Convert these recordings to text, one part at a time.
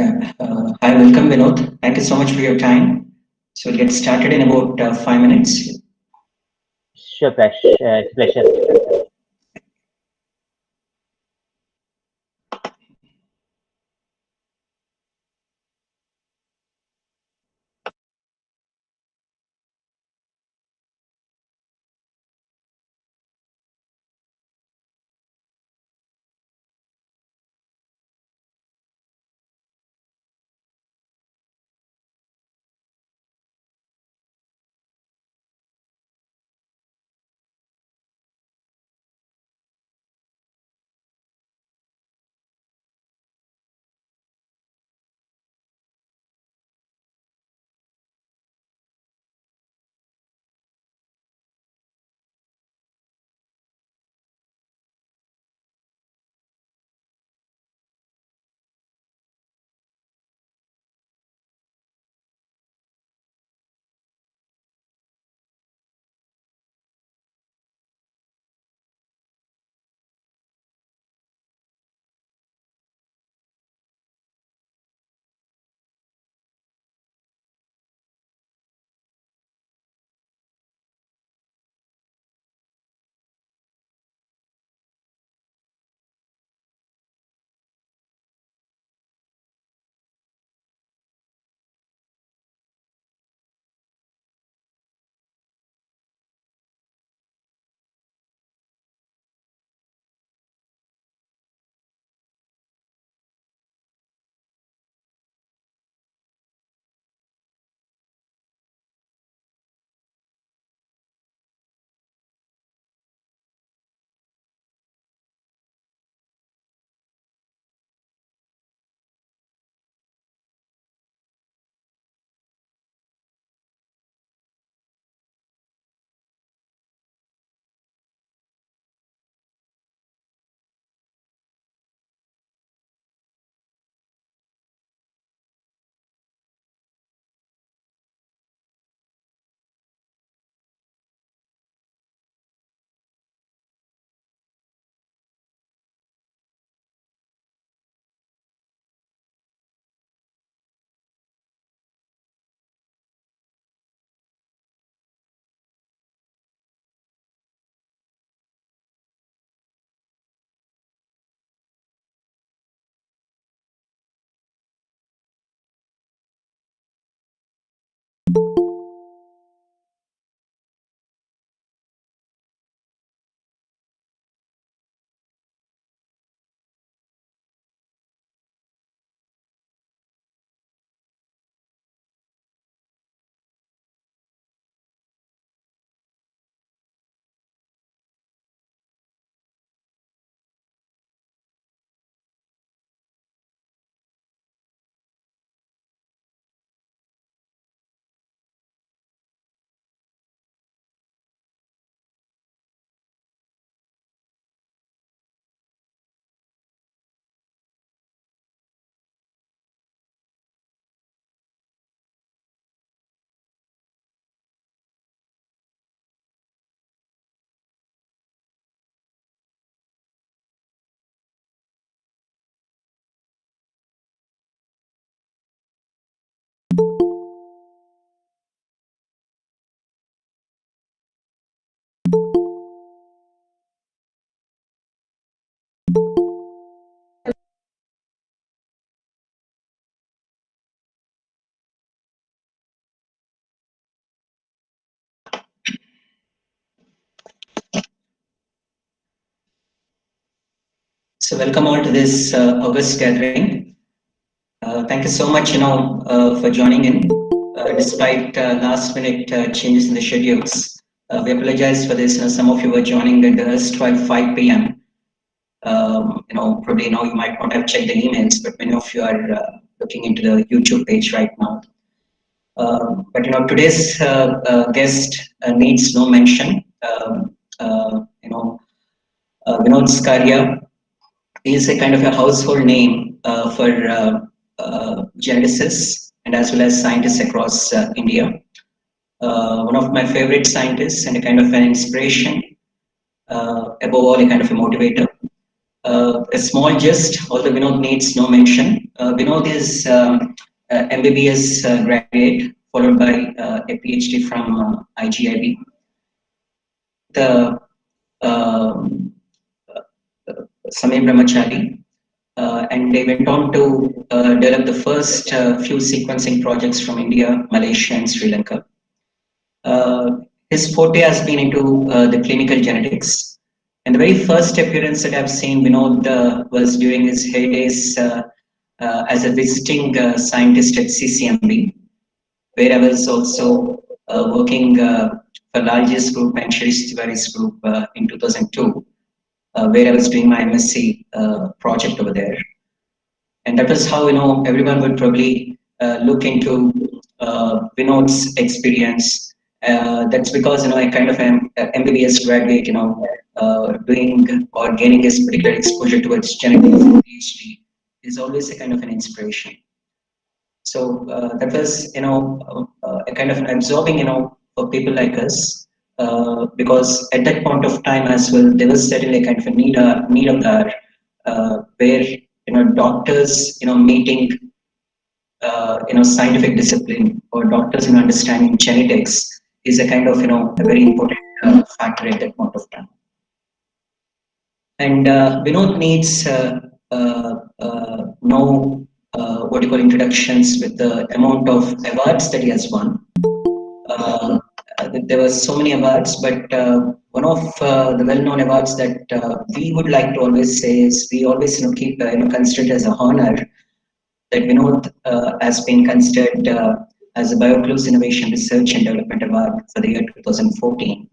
Hi, welcome Vinod. Thank you so much for your time. So we'll get started in about 5 minutes. Sure, Prash. It's a pleasure. So welcome all to this August gathering. Thank you so much, for joining in, despite last minute changes in the schedules. We apologize for this. Some of you were joining at the erstwhile 5 p.m. Probably now you might not have checked the emails, but many of you are looking into the YouTube page right now. But today's guest needs no mention. Vinod Scaria is a kind of a household name for geneticists and as well as scientists across India. One of my favorite scientists and a kind of an inspiration, above all, a kind of a motivator. A small gist, although Vinod needs no mention. Vinod is MBBS graduate, followed by a PhD from IGIB. The Samir Brahmachari, and they went on to develop the first few sequencing projects from India, Malaysia, and Sri Lanka. His forte has been into the clinical genetics. And the very first appearance that I've seen Vinod was during his heydays as a visiting scientist at CCMB, where I was also working for largest group and Shirish Tiwari's group in 2002, where I was doing my MSc project over there. And that was how, everyone would probably look into Vinod's experience. That's because, I kind of am MBBS graduate, doing or gaining this particular exposure towards genetics and PhD is always a kind of an inspiration. So that was, a kind of an absorbing, for people like us, because at that point of time as well, there was certainly a kind of a need of that, where doctors, meeting, scientific discipline or doctors in understanding genetics is a kind of, a very important factor at that point of time. And Vinod needs no what you call introductions with the amount of awards that he has won. There were so many awards, but one of the well-known awards that we would like to always say is we always keep consider it as a honor that Vinod has been considered as a Bioclues Innovation Research and Development Award for the year 2014,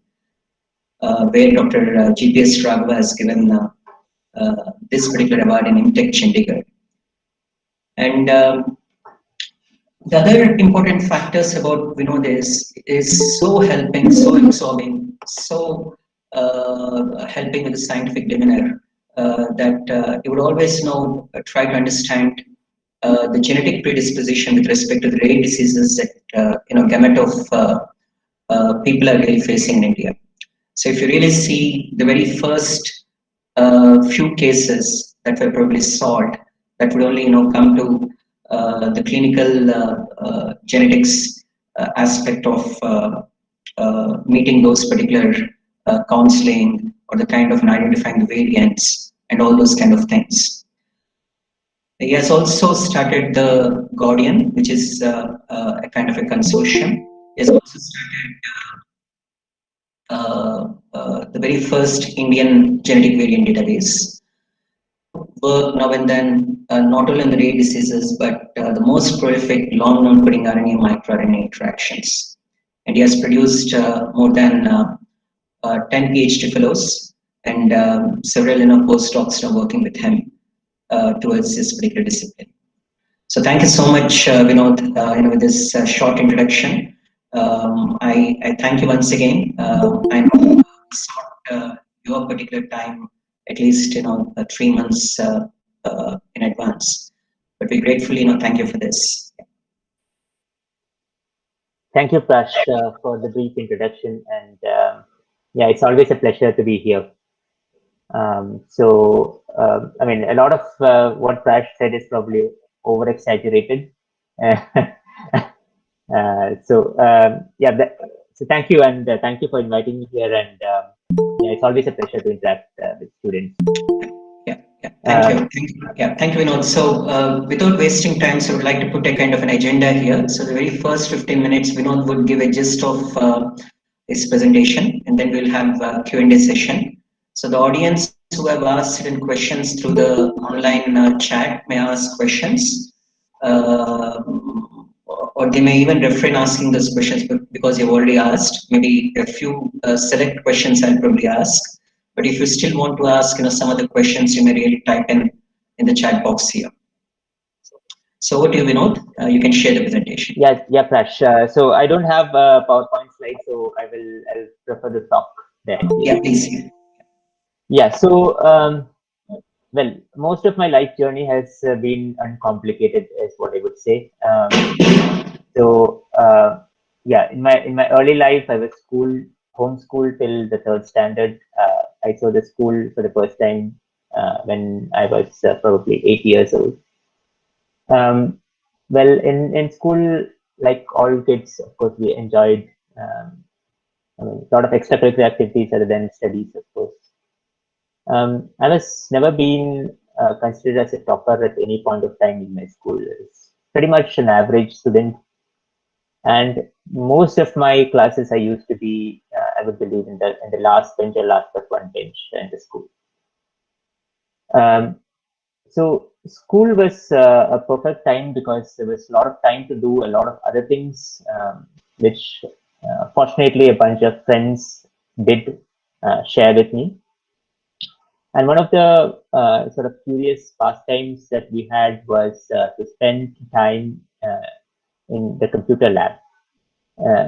where Dr. GPS Raghava has given this particular award in Intech Chandigarh. And the other important factors about Vinod is so helping, so absorbing, so helping with the scientific demeanor that you would always try to understand the genetic predisposition with respect to the rare diseases that gamut of people are really facing in India. So if you really see the very first few cases that were probably solved, that would only come to the clinical genetics aspect of meeting those particular counseling or the kind of identifying the variants and all those kind of things. He has also started the Guardian, which is a kind of a consortium. He has also started the very first Indian genetic variant database. Work now and then, not only on the rare diseases, but the most prolific long-known coding RNA microRNA interactions. And he has produced more than 10 PhD fellows and several postdocs now working with him towards this particular discipline. So thank you so much, Vinod, with this short introduction. I thank you once again. I know it's not your particular time, at least 3 months in advance, but we gratefully thank you for this. Thank you, Prash, for the brief introduction, and yeah, it's always a pleasure to be here. I mean, a lot of what Prash said is probably over exaggerated. Yeah, so thank you, and thank you for inviting me here, and yeah, it's always a pleasure to interact with students. Thank you, Vinod. So without wasting time, so I would like to put a kind of an agenda here. So the very first 15 minutes, Vinod would give a gist of his presentation, and then we'll have a Q&A session. So the audience who have asked certain questions through the online chat may ask questions, or they may even refrain asking those questions because you've already asked. Maybe a few select questions I'll probably ask. But if you still want to ask, some of the questions, you may really type in the chat box here. So over to you, Vinod. You can share the presentation. Yeah, Prash. So I don't have a PowerPoint slide, so I'll prefer to talk there. Yeah, please. Yeah. So well, most of my life journey has been uncomplicated, is what I would say. Yeah, in my early life, I was homeschooled till the 3rd standard. I saw the school for the first time when I was probably 8 years old. Well, in school, like all kids, of course, we enjoyed a lot of extracurricular activities other than studies, of course. I was never been considered as a topper at any point of time in my school. It's pretty much an average student, and most of my classes I used to be, I would believe, in the last bench or last but one bench in the school. So school was a perfect time because there was a lot of time to do a lot of other things, which fortunately a bunch of friends did share with me. And one of the sort of curious pastimes that we had was to spend time in the computer lab.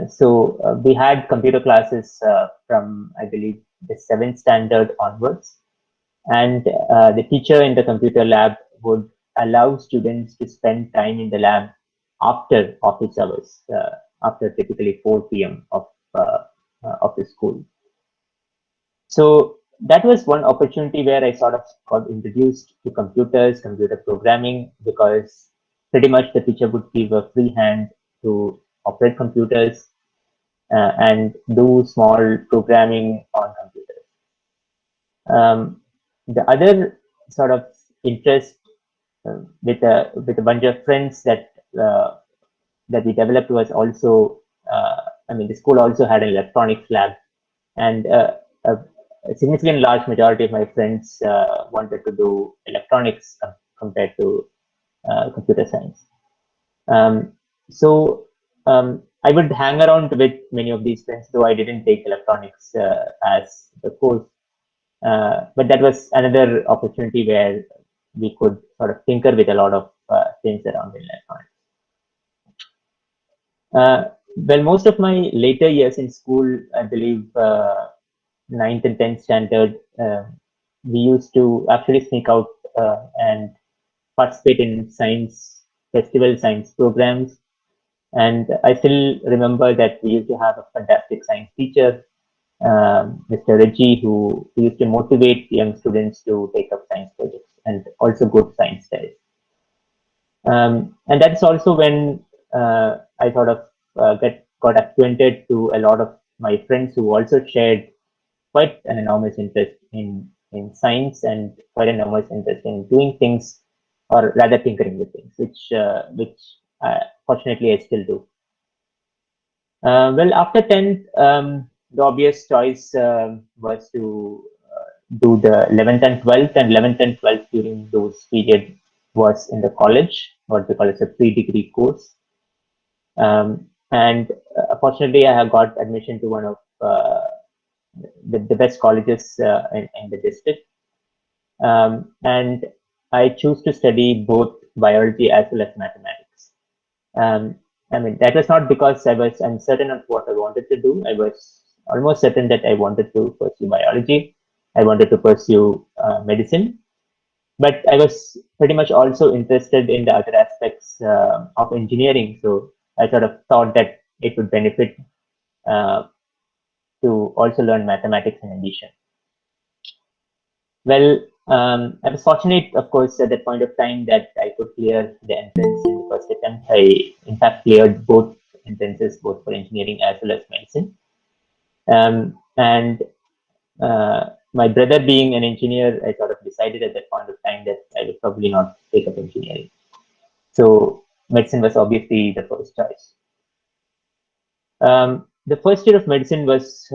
So we had computer classes from, I believe, the 7th standard onwards. And the teacher in the computer lab would allow students to spend time in the lab after office hours, after typically 4 p.m. of the school. So that was one opportunity where I sort of got introduced to computers, computer programming, because pretty much the teacher would give a free hand to operate computers and do small programming on computers. The other sort of interest with a bunch of friends that we developed was also, I mean, the school also had an electronics lab, and a significant large majority of my friends wanted to do electronics compared to computer science. So I would hang around with many of these friends, though I didn't take electronics as the course. But that was another opportunity where we could sort of tinker with a lot of things around in electronics. Well, most of my later years in school, I believe 9th and 10th standard, we used to actually sneak out and participate in science festival, science programs. And I still remember that we used to have a fantastic science teacher, Mr. Reggie, who used to motivate young students to take up science projects and also good science studies. And that's also when I sort of got acquainted to a lot of my friends who also shared quite an enormous interest in science and quite an enormous interest in doing things, or rather tinkering with things, which fortunately I still do. Well, after 10th, the obvious choice was to do the 11th and 12th, and 11th and 12th during those periods was in the college, what we call as a pre-degree course. And fortunately, I have got admission to one of the best colleges in the district. And I choose to study both biology as well as mathematics. I mean, that was not because I was uncertain of what I wanted to do. I was almost certain that I wanted to pursue biology. I wanted to pursue medicine. But I was pretty much also interested in the other aspects of engineering. So I sort of thought that it would benefit to also learn mathematics in addition. Well, I was fortunate, of course, at that point of time that I could clear the entrance in the first attempt. I, in fact, cleared both entrances, both for engineering as well as medicine. And my brother being an engineer, I sort of decided at that point of time that I would probably not take up engineering. So medicine was obviously the first choice. The first year of medicine was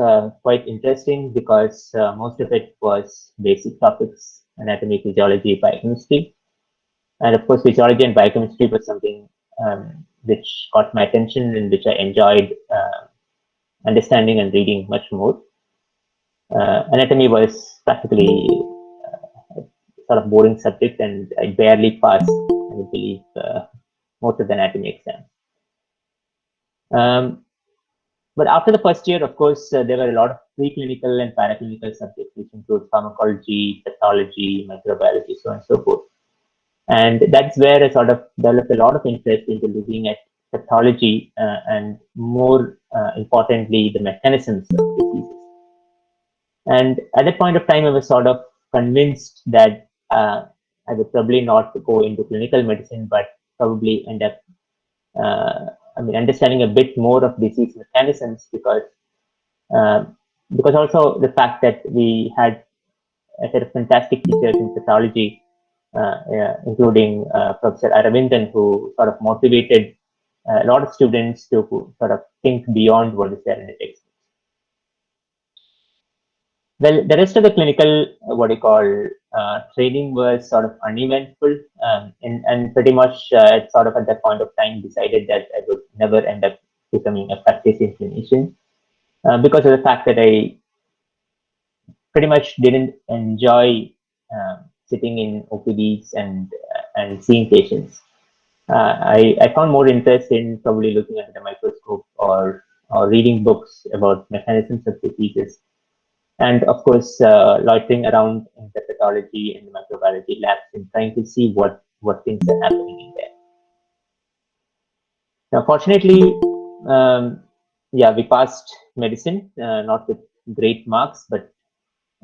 quite interesting because most of it was basic topics, anatomy, physiology, biochemistry. And of course, physiology and biochemistry was something which caught my attention and which I enjoyed understanding and reading much more. Anatomy was practically sort of boring subject, and I barely passed, I would believe, most of the anatomy exam. But after the first year, of course, there were a lot of preclinical and paraclinical subjects, which include pharmacology, pathology, microbiology, so on and so forth. And that's where I sort of developed a lot of interest into looking at pathology and more importantly, the mechanisms of diseases. And at that point of time, I was sort of convinced that I would probably not go into clinical medicine, but probably end up understanding a bit more of disease mechanisms, uh, because also the fact that we had a set of fantastic teachers in pathology, including Professor Aravindan, who sort of motivated a lot of students to sort of think beyond what is there in the textbooks. Well, the rest of the clinical, training was sort of uneventful, and pretty much sort of at that point of time decided that I would never end up becoming a practicing clinician, because of the fact that I pretty much didn't enjoy sitting in OPDs and seeing patients. I found more interest in probably looking at the microscope or reading books about mechanisms of diseases, and of course loitering around in the pathology and the microbiology labs and trying to see what things are happening in there. Now, fortunately, we passed medicine, not with great marks, but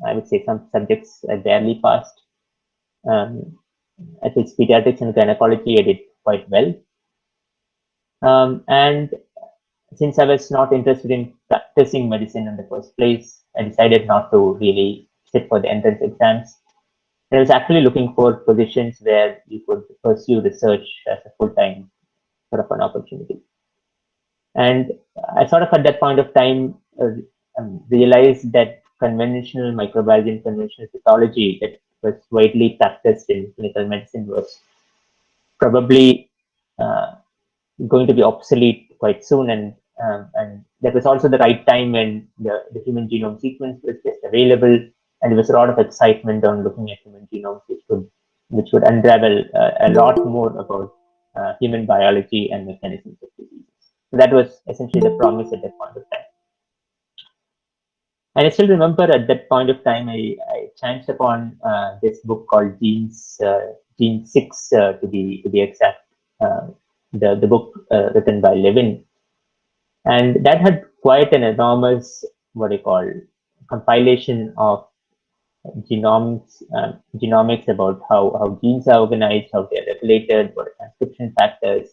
I would say some subjects I barely passed. At least pediatrics and gynecology, I did quite well. And since I was not interested in practicing medicine in the first place, I decided not to really sit for the entrance exams. I was actually looking for positions where you could pursue research as a full-time sort of an opportunity. And I sort of at that point of time realized that conventional microbiology and conventional pathology that was widely practiced in clinical medicine was probably going to be obsolete quite soon, and that was also the right time when the human genome sequence was just available, and there was a lot of excitement on looking at human genomes, which would unravel a lot more about human biology and mechanisms of diseases. So that was essentially the promise at that point of time. And I still remember at that point of time, I chanced upon this book called Gene 6 to be exact, the book written by Levin, and that had quite an enormous compilation of genomics about how genes are organized, how they're regulated, what are transcription factors,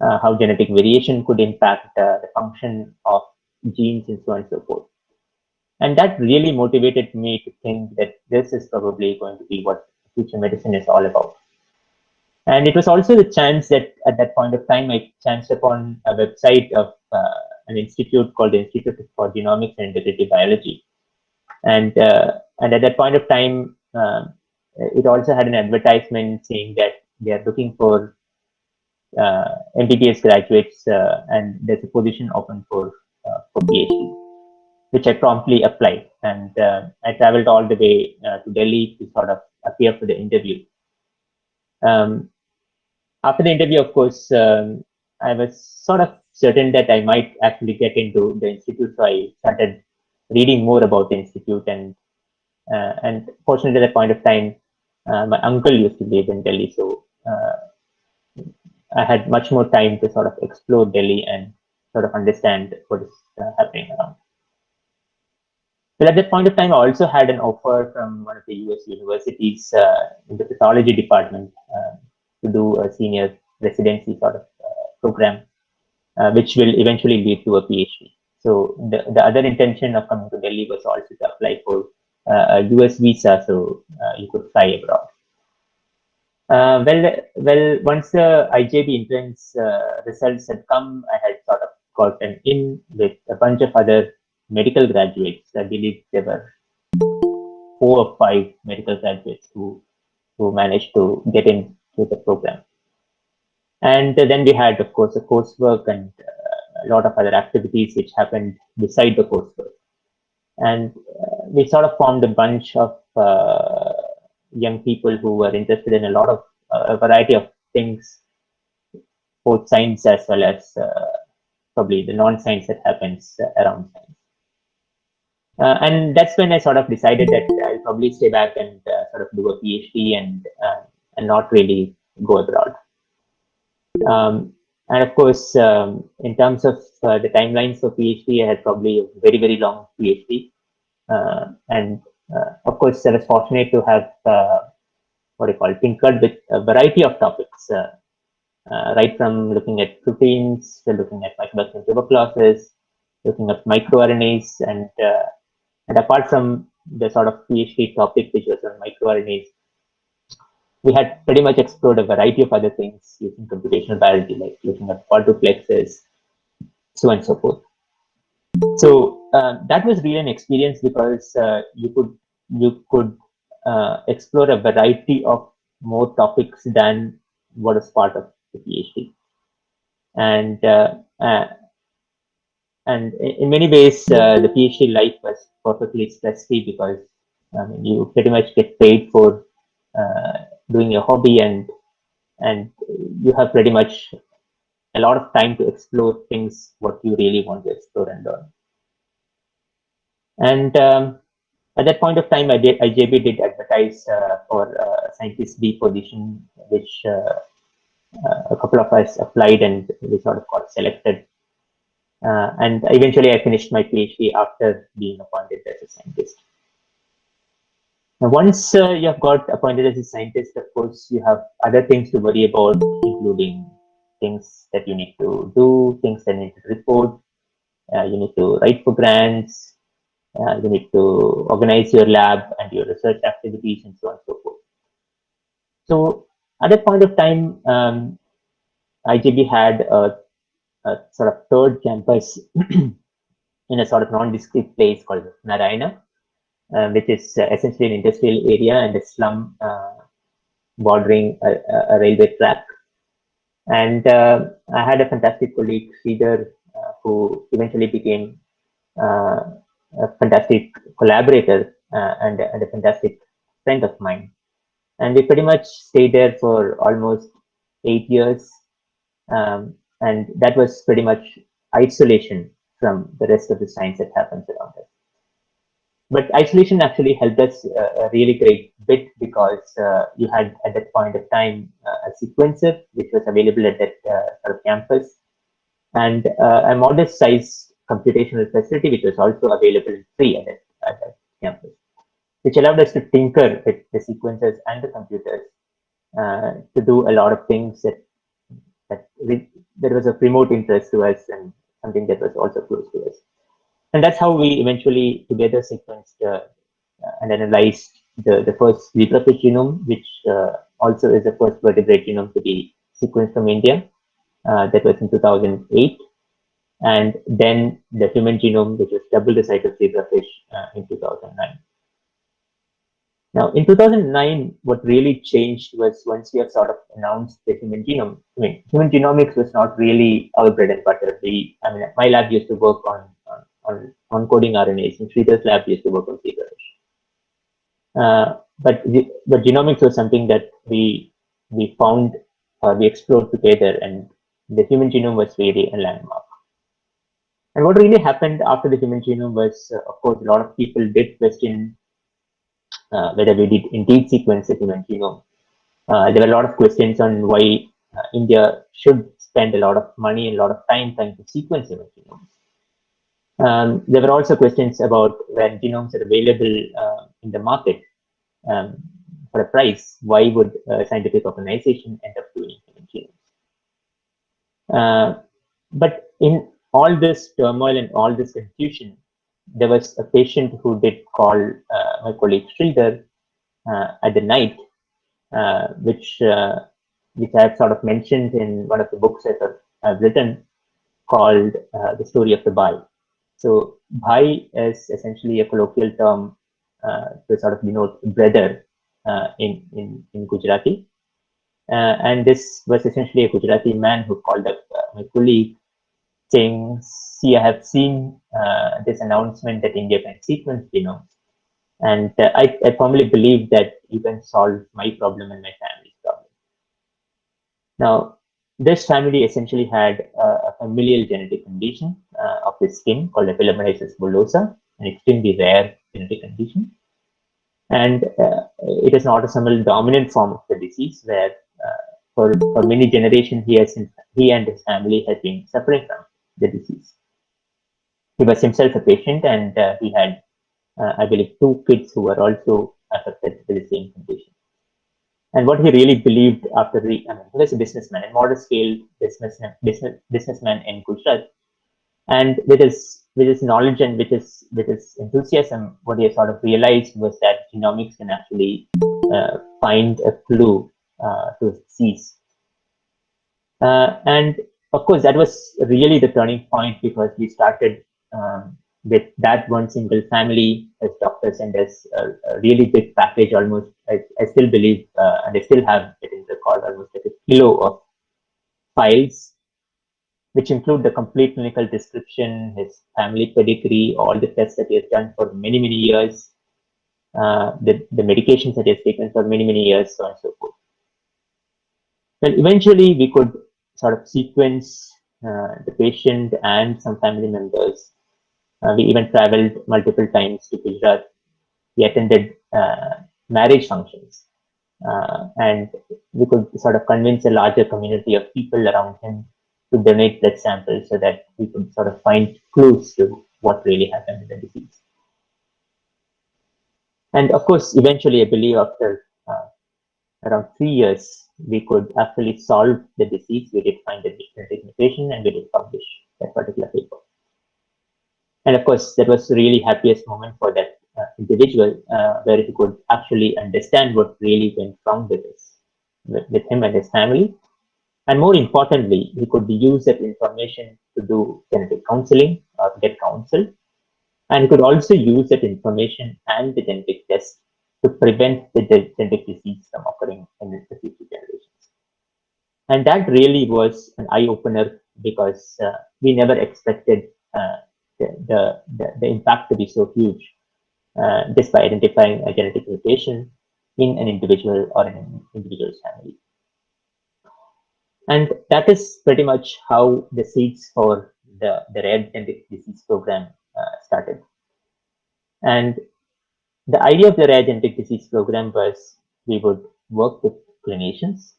how genetic variation could impact the function of genes, and so on and so forth. And that really motivated me to think that this is probably going to be what future medicine is all about. And it was also the chance that at that point of time, I chanced upon a website of an institute called the Institute for Genomics and Integrative Biology. And at that point of time, it also had an advertisement saying that they are looking for MBBS graduates, and there's a position open for PhD, which I promptly applied. And I traveled all the way to Delhi to sort of appear for the interview. After the interview, of course, I was sort of certain that I might actually get into the institute, so I started reading more about the institute. And fortunately, at that point of time, my uncle used to live in Delhi, so I had much more time to sort of explore Delhi and sort of understand what is happening around. Well, at that point of time, I also had an offer from one of the US universities in the pathology department to do a senior residency sort of program, which will eventually lead to a PhD. So the other intention of coming to Delhi was also to apply for a US visa, so you could fly abroad. Well, once the IJB entrance results had come, I had sort of gotten in with a bunch of other medical graduates. I believe there were 4 or 5 medical graduates who managed to get into the program. And then we had, of course, a coursework and a lot of other activities which happened beside the coursework. And we sort of formed a bunch of young people who were interested in a lot of a variety of things, both science as well as probably the non-science that happens around science. And that's when I sort of decided that I'll probably stay back and sort of do a PhD and not really go abroad. And of course, in terms of the timelines for PhD, I had probably a very, very long PhD. And Of course, I was fortunate to have what I call tinkered with a variety of topics, right from looking at proteins to looking at microbes tuberculosis, looking at microRNAs, and apart from the sort of PhD topic which was on microRNAs, we had pretty much explored a variety of other things using computational biology, like looking at quadruplexes, so on and so forth. So that was really an experience because you could explore a variety of more topics than what is part of the PhD, and in many ways the PhD life was perfectly stress free because you pretty much get paid for doing your hobby, and you have pretty much a lot of time to explore things what you really want to explore and learn. And at that point of time, IJB did advertise for a scientist B position, which a couple of us applied and we sort of got selected. And eventually I finished my PhD after being appointed as a scientist. Now, once you have got appointed as a scientist, of course, you have other things to worry about, including things that you need to do, things that you need to report, you need to write for grants, you need to organize your lab and your research activities, and so on and so forth. So at that point of time, IJB had a sort of third campus in a sort of non-discrete place called Narayana, which is essentially an industrial area and a slum bordering a railway track. And I had a fantastic colleague, Sridhar, who eventually became a fantastic collaborator and a fantastic friend of mine. And we pretty much stayed there for almost 8 years. And that was pretty much isolation from the rest of the science that happens around us. But isolation actually helped us a really great bit because you had at that point of time a sequencer which was available at that sort of campus, and a modest size computational facility which was also available free at that campus, which allowed us to tinker with the sequencers and the computers to do a lot of things that was of remote interest to us and something that was also close to us. And that's how we eventually together sequenced and analyzed the first Zebrafish genome, which also is the first vertebrate genome to be sequenced from India. That was in 2008. And then the human genome, which was double the size of Zebrafish in 2009. Now, in 2009, what really changed was once we have sort of announced the human genome. I mean, human genomics was not really our bread and butter. My lab used to work on coding RNAs, and Sridhar's lab used to work on Zebrafish. But genomics was something that we found, we explored together, and the human genome was really a landmark. And what really happened after the human genome was, of course, a lot of people did question whether we did indeed sequence the human genome. There were a lot of questions on why India should spend a lot of money and a lot of time trying to sequence human genomes. There were also questions about when genomes are available in the market for a price, why would a scientific organization end up doing human genomes? But in all this turmoil and all this confusion, there was a patient who did call my colleague Sridhar at the night, which I have sort of mentioned in one of the books that I've written called The Story of the Bhai. So Bhai is essentially a colloquial term to sort of denote brother in Gujarati. And this was essentially a Gujarati man who called up my colleague saying, see, I have seen this announcement that India can sequence genomes. And I firmly believe that you can solve my problem and my family's problem. Now, this family essentially had a familial genetic condition of the skin called epidermolysis bullosa, an extremely rare genetic condition. And it is an autosomal dominant form of the disease where for many generations he and his family had been suffering from the disease. He was himself a patient, and he had I believe, 2 kids who were also affected with the same condition. And what he really believed after he was a businessman, a modest scale businessman in Gujarat. And with his knowledge and with his enthusiasm, what he sort of realized was that genomics can actually find a clue to a disease. And of course, that was really the turning point, because we started with that one single family as doctors and as a really big package, almost. I still believe, and I still have it in record, almost like a kilo of files, which include the complete clinical description, his family pedigree, all the tests that he has done for many, many years, the medications that he has taken for many, many years, so on and so forth. Well, eventually we could sort of sequence the patient and some family members. We even traveled multiple times to Gujarat. We attended marriage functions, and we could sort of convince a larger community of people around him to donate blood samples so that we could sort of find clues to what really happened with the disease. And of course, eventually, I believe after around 3 years, we could actually solve the disease. We did find the genetic mutation and we did publish that particular paper. And of course, that was the really happiest moment for that individual, where he could actually understand what really went wrong with him and his family. And more importantly, he could use that information to do genetic counseling or get counsel. And he could also use that information and the genetic test to prevent the genetic disease from occurring in the future generations. And that really was an eye-opener, because we never expected the impact to be so huge just by identifying a genetic mutation in an individual or in an individual's family. And that is pretty much how the seeds for the rare genetic disease program started. And the idea of the rare genetic disease program was we would work with clinicians,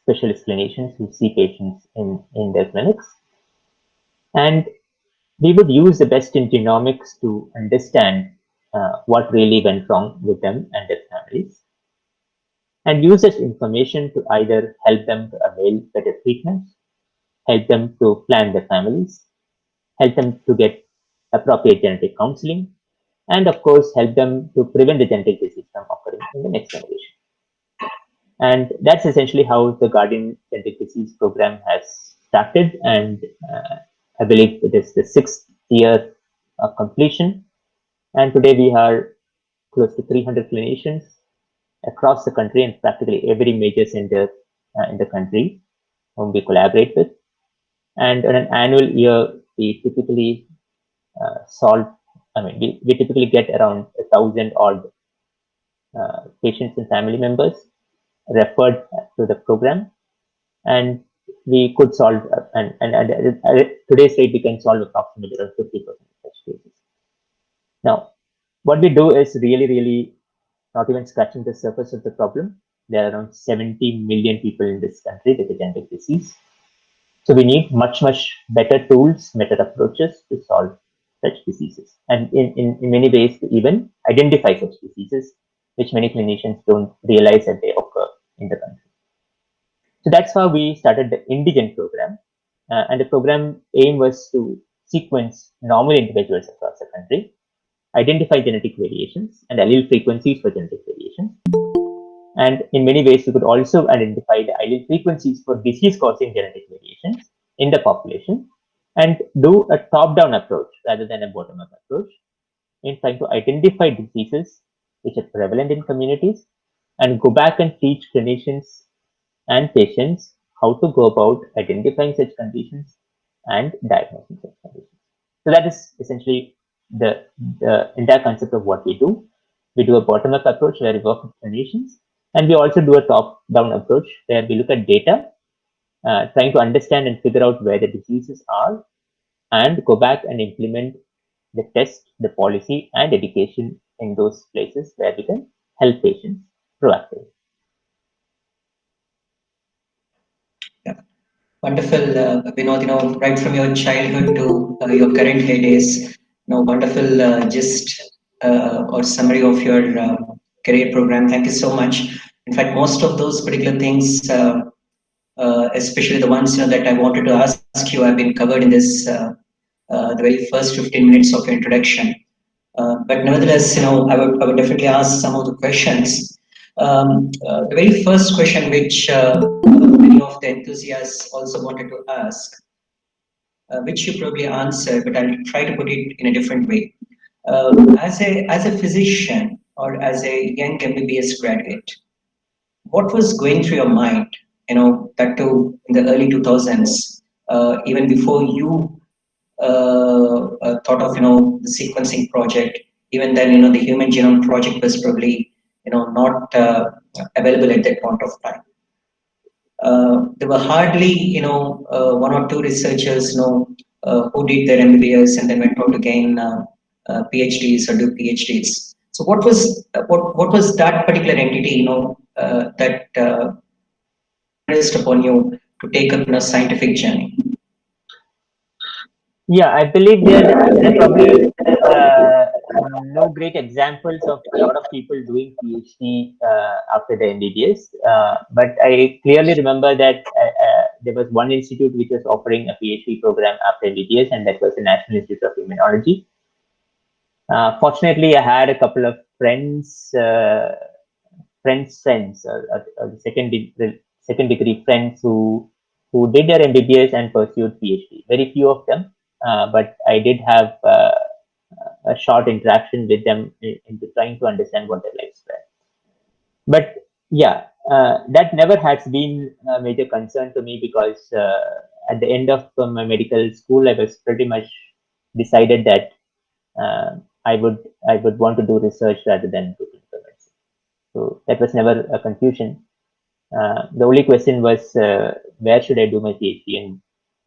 specialist clinicians who see patients in their clinics. And we would use the best in genomics to understand what really went wrong with them and their families, and use this information to either help them to avail better treatments, help them to plan their families, help them to get appropriate genetic counseling, and of course, help them to prevent the genetic disease from occurring in the next generation. And that's essentially how the Guardian Genetic Disease Program has started. And I believe it is the 6th year of completion. And today we are close to 300 clinicians across the country, and practically every major center in the country whom we collaborate with. And on an annual year, we typically we typically get around 1,000 odd patients and family members referred to the program, and we could solve, and today's rate we can solve approximately around 50% of such cases. Now, what we do is really not even scratching the surface of the problem. There are around 70 million people in this country with a genetic disease. So we need much better tools, better approaches to solve such diseases, and in many ways to even identify such diseases, which many clinicians don't realize that they occur in the country. So that's how we started the IndiGen program, and the program aim was to sequence normal individuals across the country, identify genetic variations and allele frequencies for genetic variations, and in many ways we could also identify the allele frequencies for disease-causing genetic variations in the population, and do a top-down approach rather than a bottom-up approach in trying to identify diseases which are prevalent in communities, and go back and teach clinicians and patients how to go about identifying such conditions and diagnosing such conditions. So that is essentially the entire concept of what we do. We do a bottom-up approach where we work with clinicians, and we also do a top-down approach where we look at data, trying to understand and figure out where the diseases are, and go back and implement the test, the policy, and education in those places where we can help patients proactively. Yeah, wonderful, Vinod. Right from your childhood to your current heydays, wonderful gist or summary of your career program. Thank you so much. In fact, most of those particular things, especially the ones that I wanted to ask you, have been covered in this the very first 15 minutes of your introduction. But nevertheless, I would definitely ask some of the questions. The very first question, which many of the enthusiasts also wanted to ask, which you probably answered, but I'll try to put it in a different way. As a physician or as a young MBBS graduate, what was going through your mind? That too in the early 2000s, even before you thought of the sequencing project. Even then, the Human Genome Project was probably not available at that point of time. There were hardly one or two researchers who did their MBBS and then went on to gain PhDs or do PhDs. So what was that particular entity that pressed upon you to take up a scientific journey? Yeah, I believe there are probably no great examples of a lot of people doing PhD after the MBBS, but I clearly remember that there was one institute which was offering a PhD program after MBBS, and that was the National Institute of Immunology. Fortunately, I had a couple of friends, second degree friends who did their MBBS and pursued PhD. Very few of them, but I did have a short interaction with them into trying to understand what their lives were. But yeah, that never has been a major concern to me, because at the end of my medical school, I was pretty much decided that I would want to do research rather than do clinical medicine. So that was never a confusion. The only question was where should I do my PhD,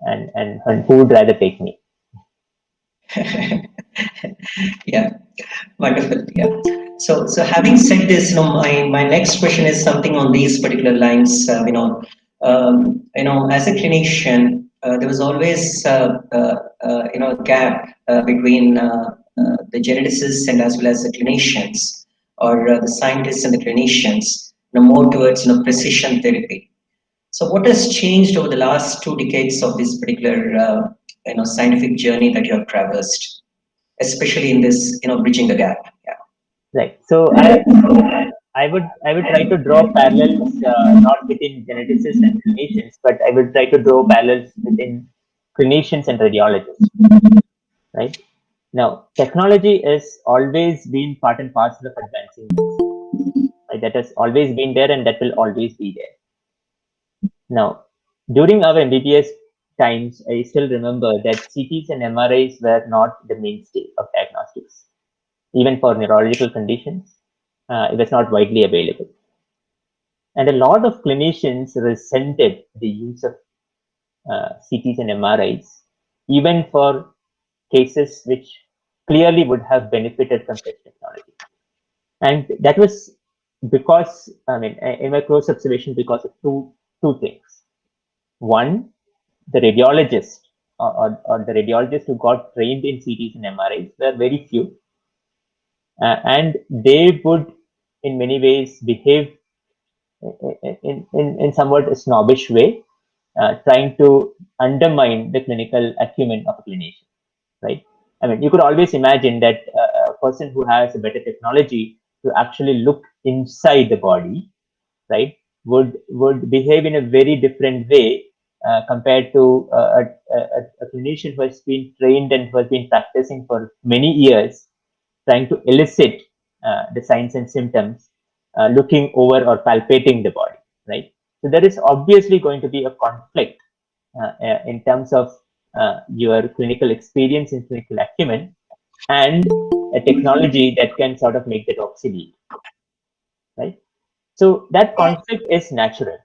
and who would rather take me? Yeah, wonderful. Yeah. So having said this, my next question is something on these particular lines. As a clinician, there was always a gap between the geneticists and as well as the clinicians, or the scientists and the clinicians, more towards precision therapy. So what has changed over the last 2 decades of this particular scientific journey that you have traversed, especially in this bridging the gap? Yeah. Right. So I would try to draw parallels not within geneticists and clinicians, but I would try to draw parallels within clinicians and radiologists. Right. Now, technology has always been part and parcel of advancing medicine. Right? That has always been there, and that will always be there. Now, during our MBBS times, I still remember that CTs and MRIs were not the mainstay of diagnostics. Even for neurological conditions, it was not widely available. And a lot of clinicians resented the use of CTs and MRIs, even for cases which clearly would have benefited from such technology. And that was because, in my close observation, because of two things. One, the radiologist or the radiologist who got trained in CTs and MRIs were very few. And they would, in many ways, behave in somewhat a snobbish way, trying to undermine the clinical acumen of a clinician, right? I mean, you could always imagine that a person who has a better technology to actually look inside the body, right, would behave in a very different way compared to a clinician who has been trained and who has been practicing for many years, trying to elicit the signs and symptoms, looking over or palpating the body, right? So there is obviously going to be a conflict in terms of your clinical experience and clinical acumen, and a technology that can sort of make that obsolete, right? So that conflict is natural,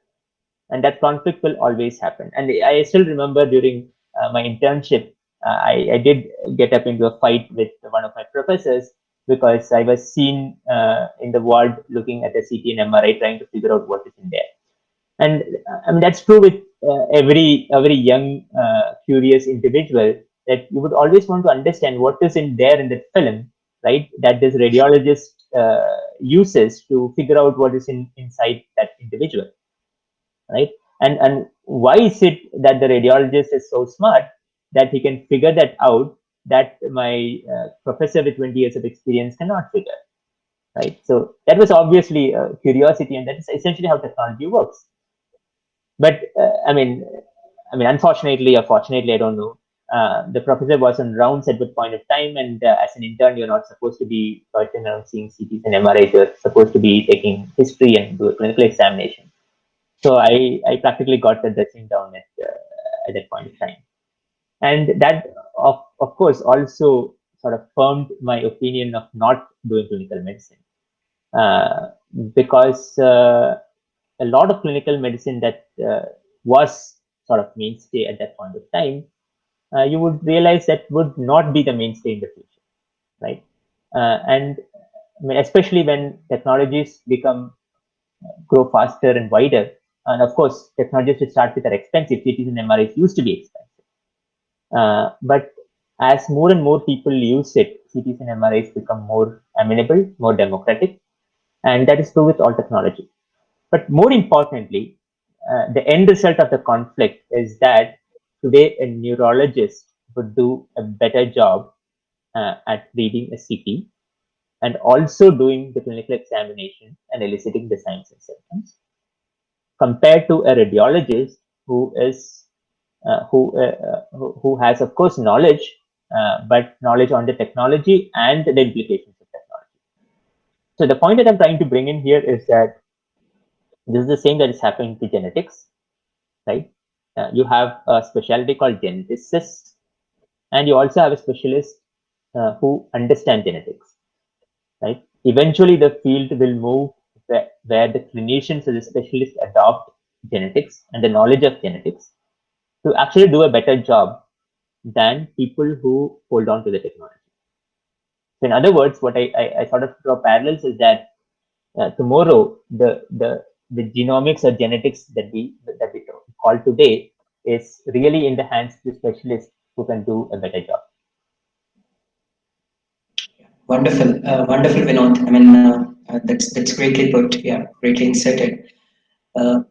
and that conflict will always happen. And I still remember during my internship, I did get up into a fight with one of my professors, because I was seen in the ward looking at the CT and MRI, trying to figure out what is in there. And I mean, that's true with every young, curious individual, that you would always want to understand what is in there in the film right, that this radiologist uses to figure out what is inside that individual, right? And why is it that the radiologist is so smart that he can figure that out that my professor with 20 years of experience cannot figure, right? So that was obviously a curiosity, and that is essentially how technology works. But unfortunately or fortunately, I don't know. The professor was on rounds at that point of time, and as an intern, you're not supposed to be person around seeing CTs and MRIs. You're supposed to be taking history and do a clinical examination. So I practically got the dressing down at that point of time, and that of course also sort of firmed my opinion of not doing clinical medicine, uh, because a lot of clinical medicine that was sort of mainstay at that point of time, you would realize that would not be the mainstay in the future, right? And especially when technologies grow faster and wider, and of course, technologies to start with are expensive. CTs and MRIs used to be expensive, but as more and more people use it, CTs and MRIs become more amenable, more democratic, and that is true with all technology. But more importantly, the end result of the conflict is that today a neurologist would do a better job at reading a CT and also doing the clinical examination and eliciting the signs and symptoms, compared to a radiologist who has, of course, knowledge, but knowledge on the technology and the implications of technology. So the point that I'm trying to bring in here is that this is the same that is happening to genetics, right? You have a specialty called geneticists, and you also have a specialist who understand genetics, right? Eventually, the field will move where the clinicians or the specialists adopt genetics and the knowledge of genetics to actually do a better job than people who hold on to the technology. So, in other words, what I sort of draw parallels is that tomorrow the genomics or genetics that we call today is really in the hands of the specialists who can do a better job. Wonderful, wonderful, Vinod. That's greatly put. Yeah, greatly inserted. Over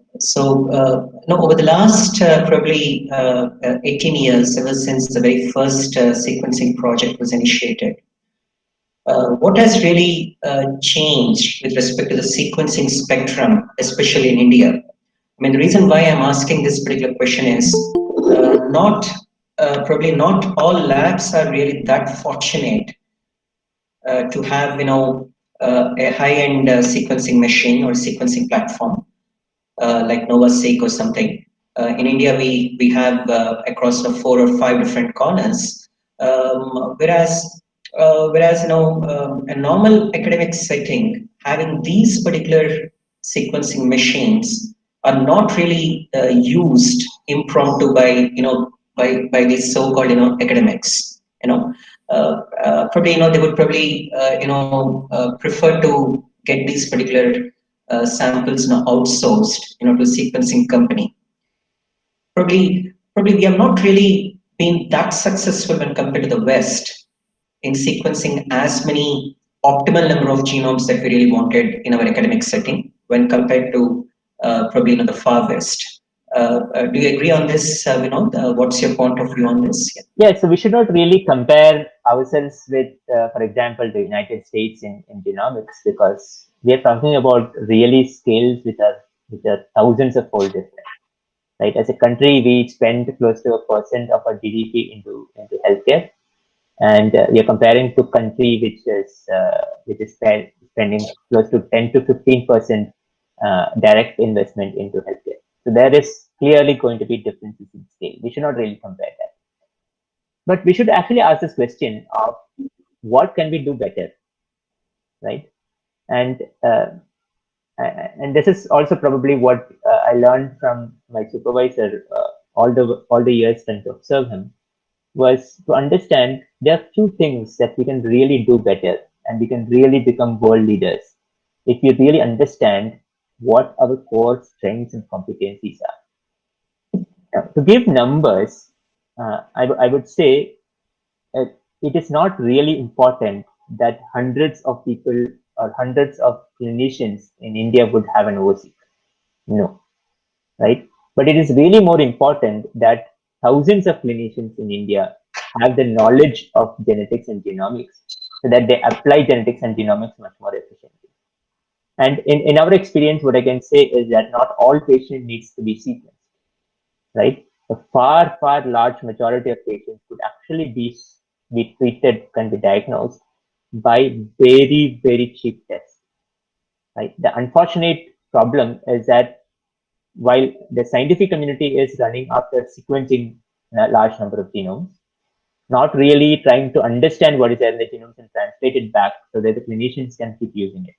the last probably 18 years, ever since the very first sequencing project was initiated, what has really changed with respect to the sequencing spectrum, especially in India? The reason why I'm asking this particular question is not probably not all labs are really that fortunate to have a high-end sequencing machine or sequencing platform like NovaSeq or something. In India, we have across the 4 or 5 different corners, whereas a normal academic setting having these particular sequencing machines are not really used impromptu by these so-called academics. Probably they would probably prefer to get these particular samples outsourced to a sequencing company. Probably we have not really been that successful when compared to the West in sequencing as many optimal number of genomes that we really wanted in our academic setting when compared to probably the far West. Do you agree on this, Vinod? What's your point of view on this? Yeah, so we should not really compare ourselves with, for example, the United States in genomics, because we are talking about really scales which are thousands of fold different. Right, as a country, we spend close to 1% of our GDP into healthcare, and we are comparing to country which is spending close to 10 to 15% direct investment into healthcare. So there is clearly going to be differences in scale. We should not really compare that. But we should actually ask this question of what can we do better, right? And this is also probably what I learned from my supervisor all the years spent to observe him, was to understand there are few things that we can really do better, and we can really become world leaders if we really understand what our core strengths and competencies are. Now, to give numbers, I would say it is not really important that hundreds of people or hundreds of clinicians in India would have an overseas. No, right? But it is really more important that thousands of clinicians in India have the knowledge of genetics and genomics so that they apply genetics and genomics much more efficiently. And in our experience, what I can say is that not all patient needs to be sequenced, right? A far, far large majority of patients could actually be treated, can be diagnosed by very, very cheap tests, right? The unfortunate problem is that while the scientific community is running after sequencing a large number of genomes, not really trying to understand what is there in the genomes and translate it back so that the clinicians can keep using it.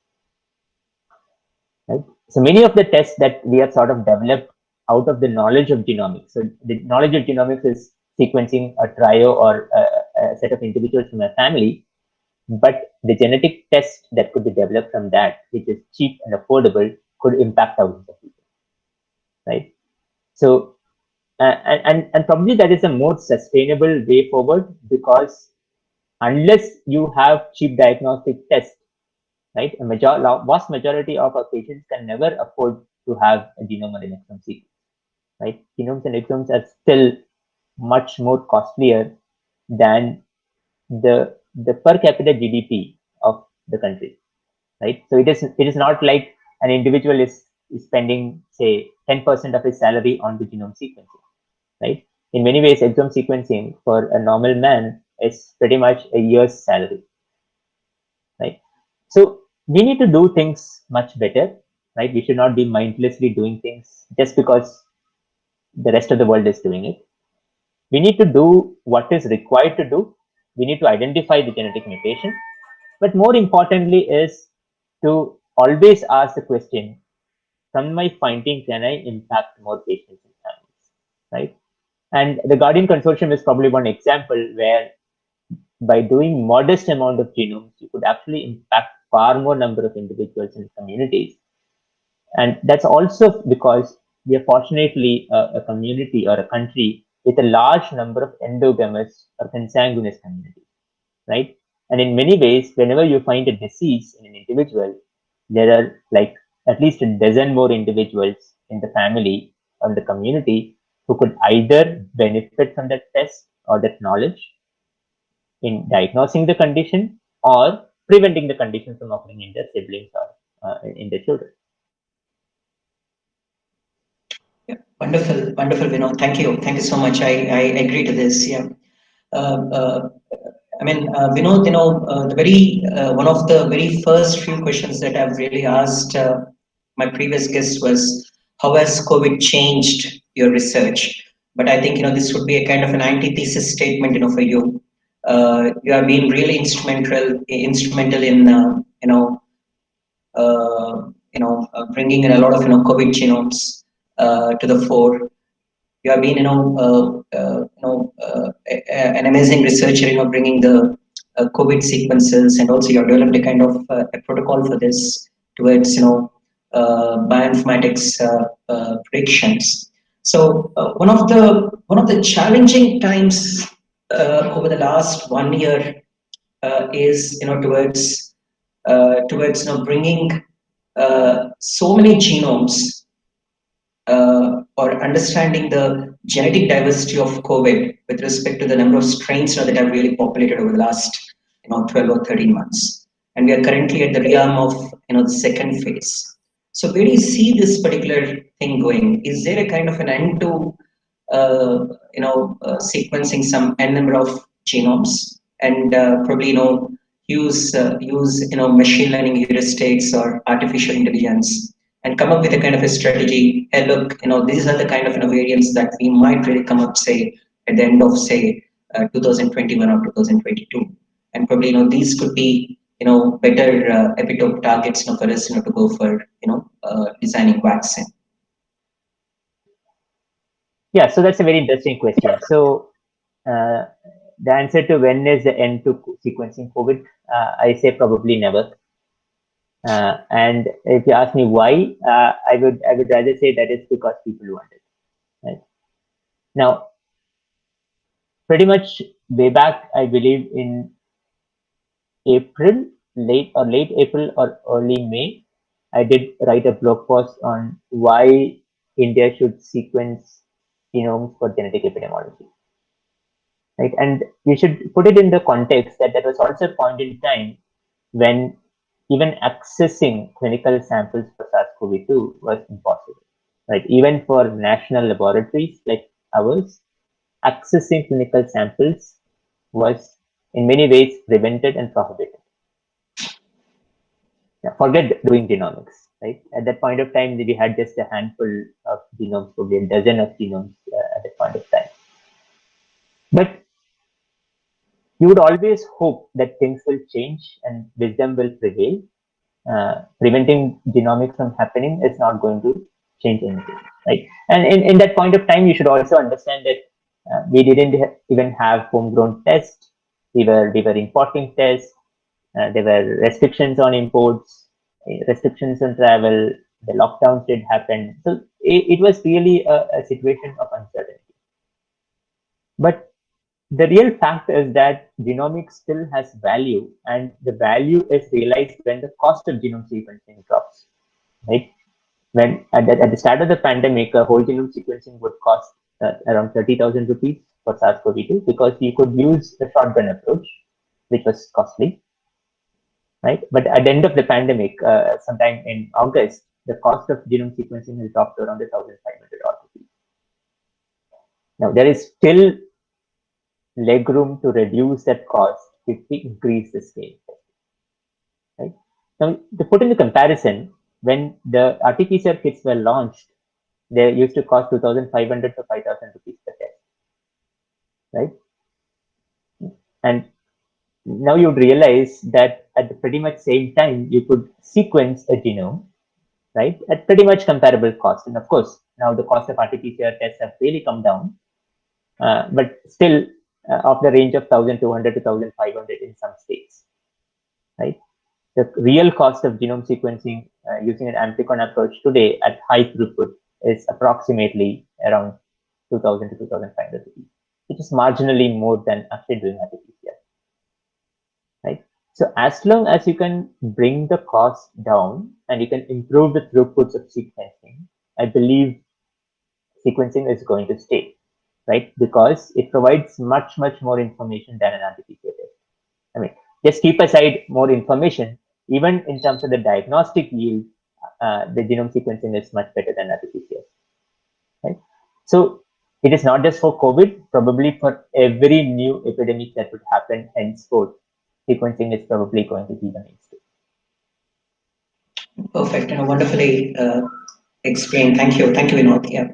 Right? So many of the tests that we have sort of developed out of the knowledge of genomics. So the knowledge of genomics is sequencing a trio or a set of individuals from a family, but the genetic test that could be developed from that, which is cheap and affordable, could impact thousands of people, right? So, and probably that is a more sustainable way forward, because unless you have cheap diagnostic tests, right, vast majority of our patients can never afford to have a genome or an exome sequence, right? Genomes and exomes are still much more costlier than the per capita GDP of the country, right? So it is not like an individual is spending, say, 10% of his salary on the genome sequencing, right? In many ways, exome sequencing for a normal man is pretty much a year's salary, right? So we need to do things much better, right? We should not be mindlessly doing things just because the rest of the world is doing it. We need to do what is required to do. We need to identify the genetic mutation. But more importantly is to always ask the question, from my finding, can I impact more patients and families, right? And the Guardian Consortium is probably one example where by doing modest amount of genomes, you could actually impact far more number of individuals and communities. And that's also because we are fortunately a community or a country with a large number of endogamous or consanguineous communities, right? And in many ways, whenever you find a disease in an individual, there are like at least a dozen more individuals in the family or the community who could either benefit from that test or that knowledge in diagnosing the condition or preventing the condition from occurring in their siblings or in their children. Yeah, wonderful, wonderful, Vinod. Thank you so much. I agree to this. Yeah. Uh, uh, Vinod, the very one of the very first few questions that I've really asked my previous guest was, how has COVID changed your research? But I think this would be a kind of an antithesis statement, for you. You have been really instrumental in bringing in a lot of COVID genomes to the fore. You have been an amazing researcher, bringing the COVID sequences, and also you have developed a kind of a protocol for this towards bioinformatics predictions. So one of the challenging times over the last 1 year is towards bringing so many genomes or understanding the genetic diversity of COVID with respect to the number of strains that have really populated over the last 12 or 13 months. And we are currently at the realm of the second phase. So where do you see this particular thing going? Is there a kind of an end to sequencing some n number of genomes and probably use machine learning heuristics or artificial intelligence and come up with a kind of a strategy? Hey, look, these are the kind of variants that we might really come up, say, at the end of, say, 2021 or 2022. And probably, these could be, better epitope targets, for us, to go for, designing vaccine. Yeah, so that's a very interesting question. So the answer to when is the end to sequencing COVID, I say probably never. And if you ask me why, I would rather say that it's because people want it. Right? Now, pretty much way back, I believe in April, late April or early May, I did write a blog post on why India should sequence genomes for genetic epidemiology. Right, and you should put it in the context that there was also a point in time when even accessing clinical samples for SARS-CoV-2 was impossible. Right, even for national laboratories like ours, accessing clinical samples was in many ways prevented and prohibited. Yeah, forget doing genomics, right? At that point of time, we had just a handful of genomes, probably a dozen of genomes at that point of time. But you would always hope that things will change and wisdom will prevail. Preventing genomics from happening is not going to change anything, right? And in that point of time, you should also understand that we didn't even have homegrown tests. We were importing tests. There were restrictions on imports, restrictions on travel. The lockdowns did happen, so it was really a situation of uncertainty. But the real fact is that genomics still has value, and the value is realized when the cost of genome sequencing drops, right? When at the start of the pandemic, a whole genome sequencing would cost around 30,000 rupees for SARS-CoV-2 because you could use the shotgun approach, which was costly, right? But at the end of the pandemic, sometime in August, the cost of genome sequencing has dropped to around 1,500 rupees. Now, there is still legroom to reduce that cost if we increase the scale. Right? Now, to put in the comparison, when the RT-PCR kits were launched, they used to cost 2,500 to 5,000 rupees per test, right? And now you'd realize that at the pretty much same time, you could sequence a genome, right, at pretty much comparable cost. And of course, now the cost of RT-PCR tests have really come down, but still of the range of 1,200 to 1,500 in some states, right? The real cost of genome sequencing using an amplicon approach today at high throughput is approximately around 2,000 to 2,500 rupees, which is marginally more than actually doing RT-PCR, right? So as long as you can bring the cost down and you can improve the throughputs of sequencing, I believe sequencing is going to stay, right? Because it provides much more information than an RT-PCR test. I mean, just keep aside more information, even in terms of the diagnostic yield, the genome sequencing is much better than RT-PCR, right? So it is not just for COVID, probably for every new epidemic that would happen henceforth, sequencing is probably going to be the mainstay. Perfect, wonderfully explained. Thank you, Vinod. Yeah.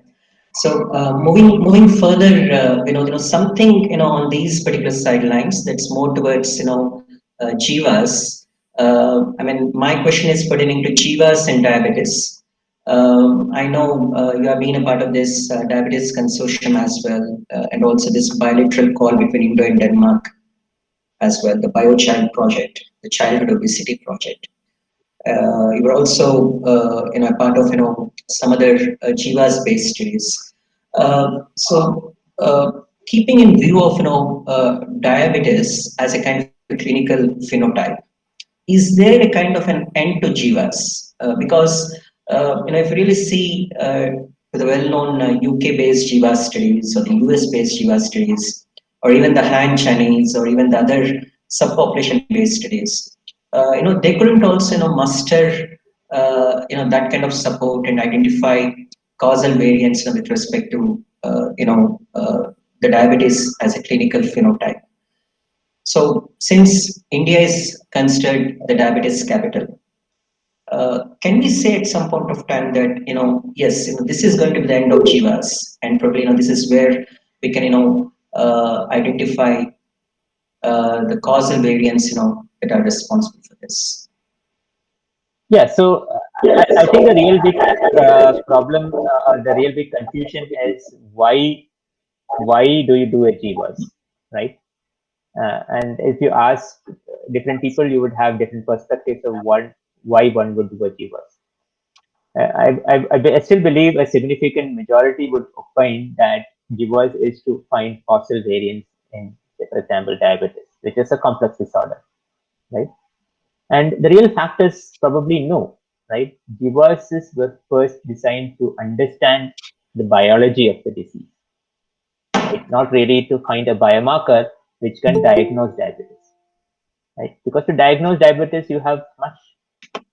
So moving further, something on these particular sidelines that's more towards Jivas. I mean, my question is pertaining to Jivas and diabetes. I know you have been a part of this diabetes consortium as well, and also this bilateral call between India and Denmark as well, the BioChild project, the childhood obesity project. You were also a part of some other Jivas based studies. So keeping in view of diabetes as a kind of clinical phenotype, is there a kind of an end to Jivas? Because if you really see the well-known UK-based Jiva studies or the US-based Jiva studies, or even the Han Chinese, or even the other subpopulation-based studies, they couldn't also muster that kind of support and identify causal variants with respect to the diabetes as a clinical phenotype. So since India is considered the diabetes capital, can we say at some point of time that yes, this is going to be the end of Jivas, and probably this is where we can identify the causal variants that are responsible for this. Yeah, so I think the real big problem or the real big confusion is why do you do a GWAS, right? And if you ask different people, you would have different perspectives of why one would do a GWAS. I still believe a significant majority would opine that GWAS is to find causal variants in, for example, diabetes, which is a complex disorder. right? And the real fact is probably no, right? Devices were first designed to understand the biology of the disease, right? Not really to find a biomarker which can diagnose diabetes, right? Because to diagnose diabetes, you have much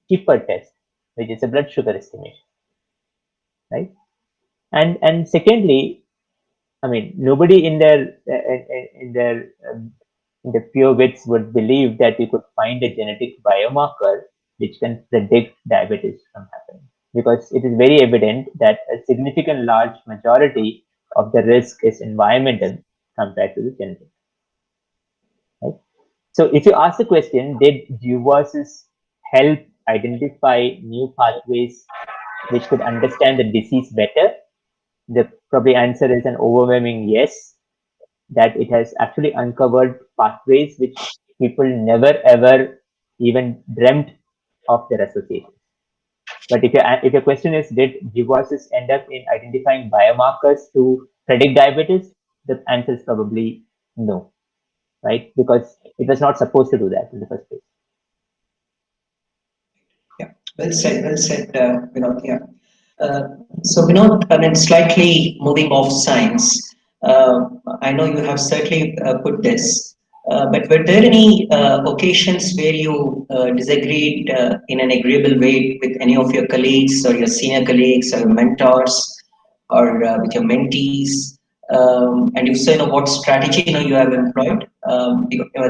cheaper test, which is a blood sugar estimation, right? And secondly, I mean, nobody in their in the pure wits would believe that you could find a genetic biomarker which can predict diabetes from happening, because it is very evident that a significant large majority of the risk is environmental compared to the genetic. Right? So, if you ask the question, did devices help identify new pathways which could understand the disease better? The probably answer is an overwhelming yes, that it has actually uncovered pathways which people never ever even dreamt of their associations. But if your question is, did devices end up in identifying biomarkers to predict diabetes? The answer is probably no, right? Because it was not supposed to do that in the first place. Yeah, well said, Vinod. Yeah. So, Vinod, I mean, slightly moving off science, I know you have certainly put this, but were there any occasions where you disagreed in an agreeable way with any of your colleagues or your senior colleagues or your mentors or with your mentees? And if so, what strategy you have employed?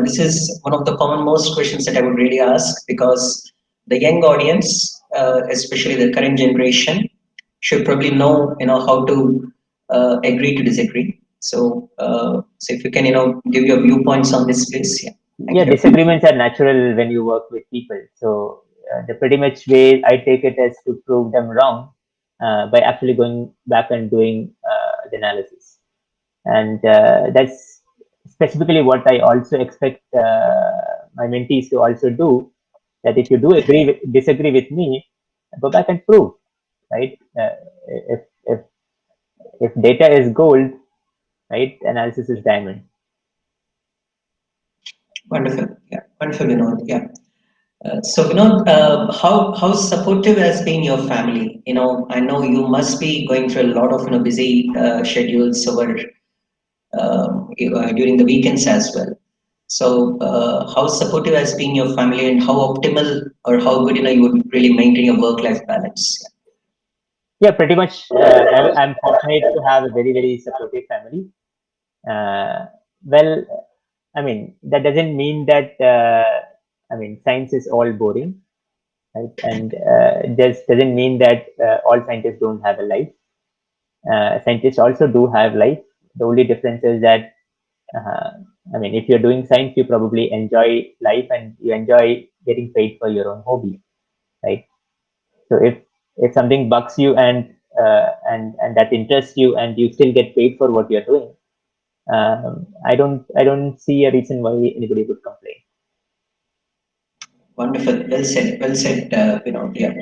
This is one of the common most questions that I would really ask, because the young audience, especially the current generation, should probably know how to agree to disagree. So, so if you can give your viewpoints on this, please. Yeah, thank Yeah, you. disagreements are natural when you work with people. So the pretty much way I take it is to prove them wrong by actually going back and doing the analysis. And that's specifically what I also expect my mentees to also do. That if you do disagree with me, go back and prove, right? If data is gold, right, analysis is diamond. Wonderful. Yeah, wonderful, Vinod. Yeah. So, Vinod, how supportive has been your family? I know you must be going through a lot of busy schedules over during the weekends as well. So, how supportive has been your family, and how optimal or how good you would really maintain your work-life balance? Yeah, pretty much. I'm fortunate to have a very supportive family. Well, I mean, that doesn't mean that I mean science is all boring, right? And this doesn't mean that all scientists don't have a life. Scientists also do have life. The only difference is that uh, I mean, if you're doing science, you probably enjoy life and you enjoy getting paid for your own hobby, right? So if something bugs you and that interests you and you still get paid for what you're doing, I don't see a reason why anybody would complain. Wonderful. Well said. Well said, Vinod. Yeah.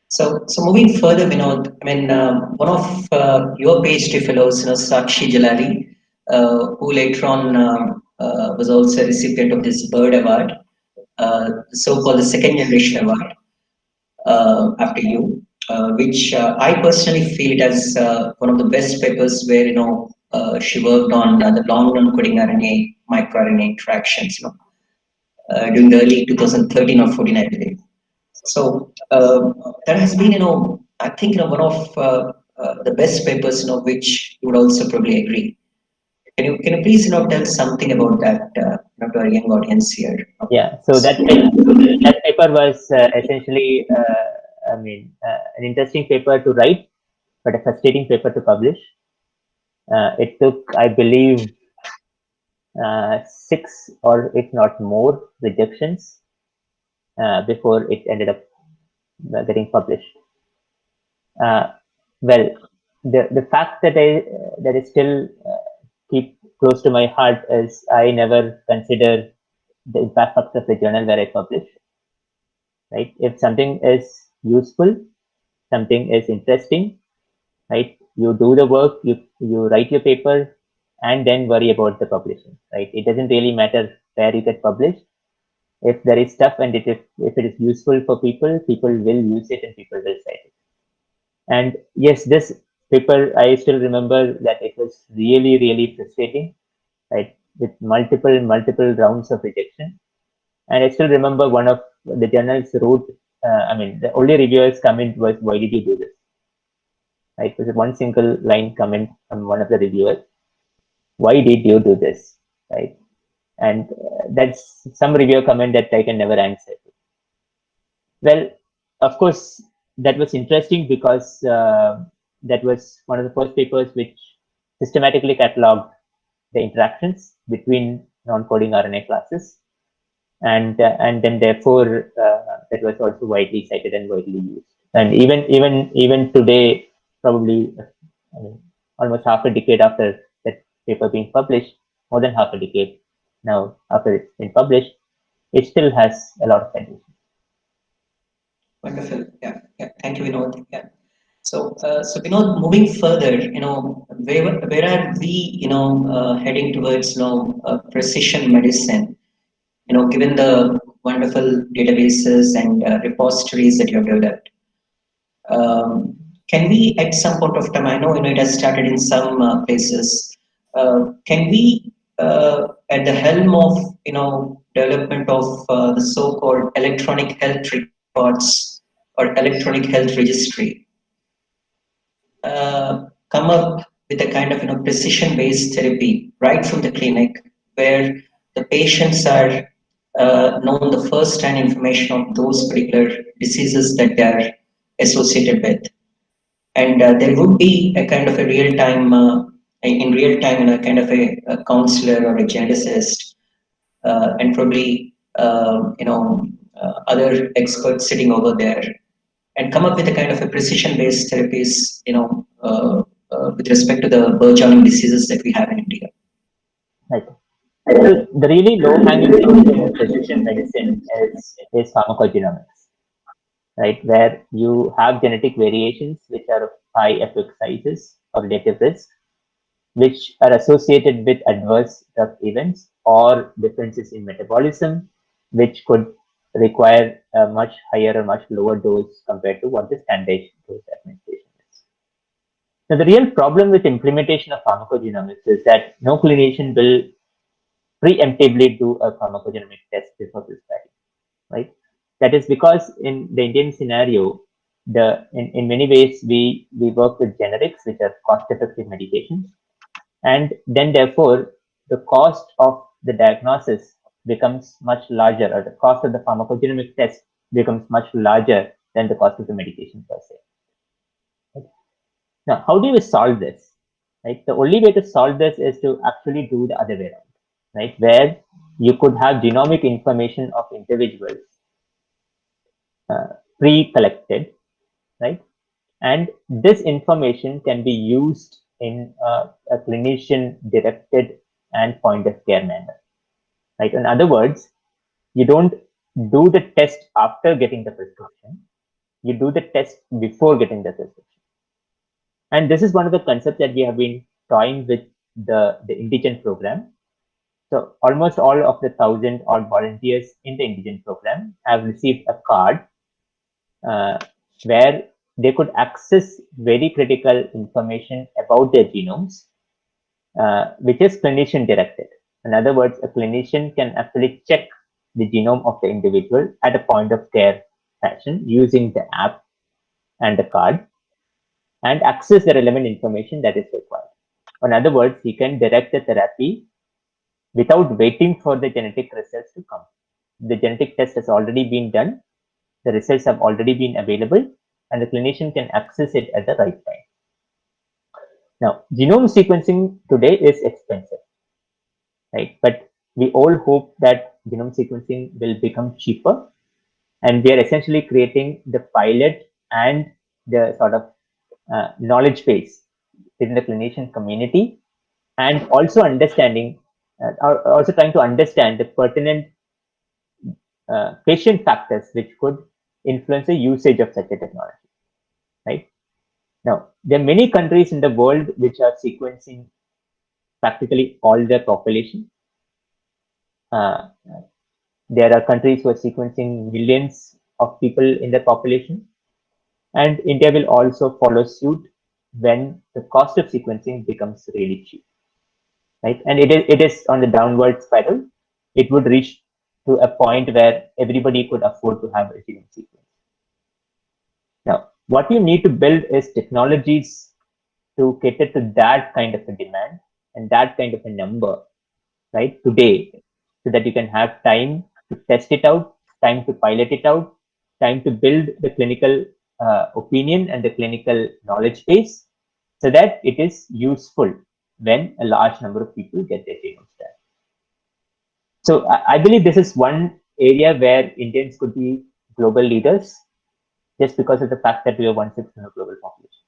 So moving further, Vinod, I mean, one of your PhD fellows, Sakshi Jalali, who later on was also a recipient of this Bird Award, the so-called the second generation award after you, which I personally feel it as one of the best papers where she worked on the long non-coding RNA microRNA interactions, during the early 2013 or 14, I believe. So that has been, I think, one of the best papers, which you would also probably agree. Can you please, tell something about that to our young audience here? Yeah, so that paper was essentially, I mean, an interesting paper to write, but a frustrating paper to publish. It took, I believe, 6 or if not more rejections before it ended up getting published. Well, the fact that I still keep close to my heart is I never consider the impact factor of the journal where I publish. Right? If something is useful, something is interesting, right? You do the work, you write your paper, and then worry about the publishing. Right? It doesn't really matter where you get published. If there is stuff and if it is useful for people, people will use it and people will cite it. And yes, this paper, I still remember that it was really, really frustrating, right? With multiple rounds of rejection. And I still remember one of the journals wrote, the only reviewer's comment was, "Why did you do this?" Right? It was one single line comment from one of the reviewers. "Why did you do this?" Right? And that's some reviewer comment that I can never answer. Well, of course, that was interesting because that was one of the first papers which systematically cataloged the interactions between non-coding RNA classes, and then therefore that was also widely cited and widely used. And even today, probably almost half a decade after that paper being published, more than half a decade now after it's been published, it still has a lot of citation. Wonderful. Yeah. Thank you, Vinod. Yeah. So, Vinod, moving further, where are we, heading towards, precision medicine? Given the wonderful databases and repositories that you have developed, can we, at some point of time, I know, it has started in some places, can we, at the helm of, development of the so-called electronic health records or electronic health registry, come up with a kind of precision-based therapy right from the clinic, where the patients are known the first-hand information of those particular diseases that they are associated with, and there would be a kind of a real-time, in real time, kind of a counselor or a geneticist, and probably other experts sitting over there, and come up with a kind of a precision-based therapies, with respect to the burgeoning diseases that we have in India. Right. So the really low-hanging fruit in precision medicine is pharmacogenomics, right? Where you have genetic variations which are of high effect sizes or relative risk, which are associated with adverse drug events or differences in metabolism, which could require a much higher or much lower dose compared to what the standard dose administration is. Now, the real problem with implementation of pharmacogenomics is that no clinician will preemptively do a pharmacogenomic test before prescribing, right? That is because in the Indian scenario, in many ways we work with generics, which are cost-effective medications, and then therefore the cost of the diagnosis becomes much larger, or the cost of the pharmacogenomic test becomes much larger than the cost of the medication per se. Right? Now, how do we solve this? Right? The only way to solve this is to actually do the other way around, right? Where you could have genomic information of individuals pre-collected, right? And this information can be used in a clinician-directed and point-of-care manner, right? In other words, you don't do the test after getting the prescription. You do the test before getting the prescription. And this is one of the concepts that we have been toying with the IndiGen program. So almost all of the 1,000 odd volunteers in the IndiGen program have received a card where they could access very critical information about their genomes, which is clinician directed. In other words, a clinician can actually check the genome of the individual at a point of care fashion using the app and the card and access the relevant information that is required. In other words, he can direct the therapy without waiting for the genetic results to come. The genetic test has already been done, the results have already been available, and the clinician can access it at the right time. Now, genome sequencing today is expensive, right? But we all hope that genome sequencing will become cheaper, and we are essentially creating the pilot and the sort of knowledge base within the clinician community, and also understanding, also trying to understand the pertinent patient factors which could influence the usage of such a technology, right? Now, there are many countries in the world which are sequencing practically all their population. There are countries who are sequencing millions of people in their population, and India will also follow suit when the cost of sequencing becomes really cheap, right? And it is on the downward spiral. It would reach to a point where everybody could afford to have a genome sequence. Now, what you need to build is technologies to cater to that kind of a demand and that kind of a number, right, today, so that you can have time to test it out, time to pilot it out, time to build the clinical opinion and the clinical knowledge base, so that it is useful when a large number of people get their genomes done. So I believe this is one area where Indians could be global leaders, just because of the fact that we are 1/6 of the global population.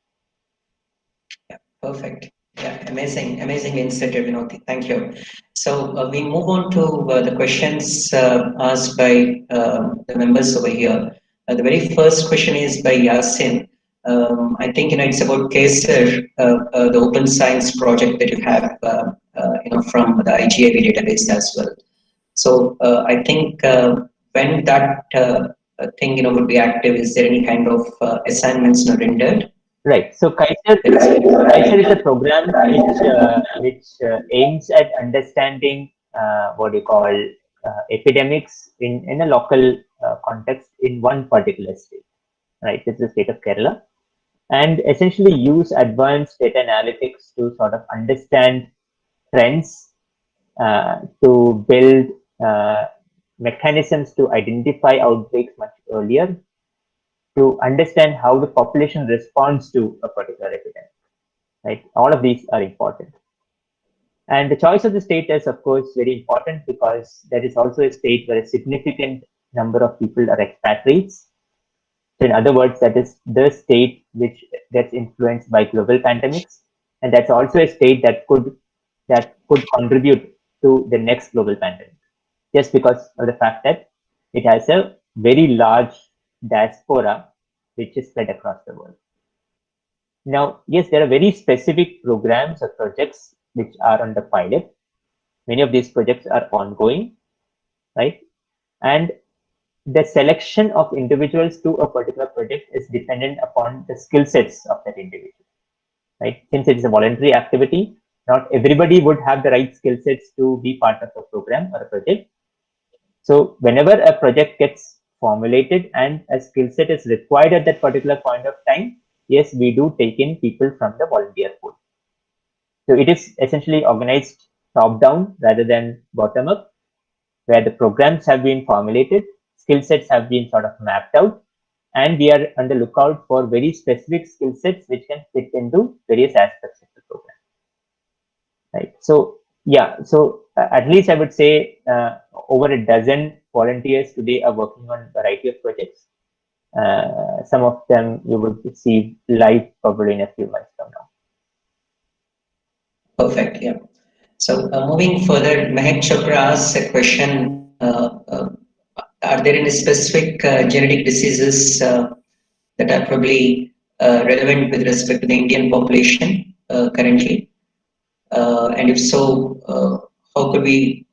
Yeah, perfect. Yeah, amazing insight, Vinod. Thank you. So we move on to the questions asked by the members over here. The very first question is by Yasin. I think it's about CSIR, the open science project that you have, from the IGIV database as well. So I think when that thing would be active, is there any kind of assignments not rendered? Right. So CSIR is a program which aims at understanding what you call epidemics in a local context in one particular state. Right. It's the state of Kerala, and essentially use advanced data analytics to sort of understand trends, to build uh, mechanisms to identify outbreaks much earlier, to understand how the population responds to a particular epidemic. Right? All of these are important. And the choice of the state is, of course, very important, because there is also a state where a significant number of people are expatriates. So in other words, that is the state which gets influenced by global pandemics, and that's also a state that could contribute to the next global pandemic, just because of the fact that it has a very large diaspora which is spread across the world. Now, yes, there are very specific programs or projects which are under pilot. Many of these projects are ongoing, right? And the selection of individuals to a particular project is dependent upon the skill sets of that individual, right? Since it is a voluntary activity, not everybody would have the right skill sets to be part of a program or a project. So whenever a project gets formulated and a skill set is required at that particular point of time, yes, we do take in people from the volunteer pool. So it is essentially organized top down rather than bottom up, where the programs have been formulated, skill sets have been sort of mapped out, and we are on the lookout for very specific skill sets which can fit into various aspects of the program. Right. So yeah, so at least I would say over a dozen volunteers today are working on a variety of projects. Some of them you will see live probably in a few months from now. Perfect. Yeah. So moving further, Mehak Chopra asks a question. Are there any specific genetic diseases that are probably relevant with respect to the Indian population currently? And if so, how could we,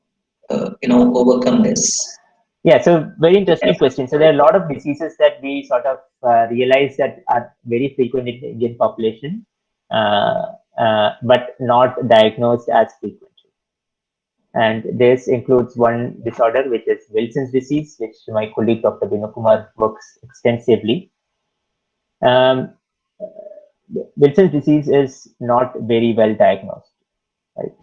overcome this? Yeah, so very interesting question. So there are a lot of diseases that we sort of realize that are very frequent in the Indian population, but not diagnosed as frequently. And this includes one disorder, which is Wilson's disease, which my colleague Dr. Vinod Kumar works extensively. Wilson's disease is not very well diagnosed, right?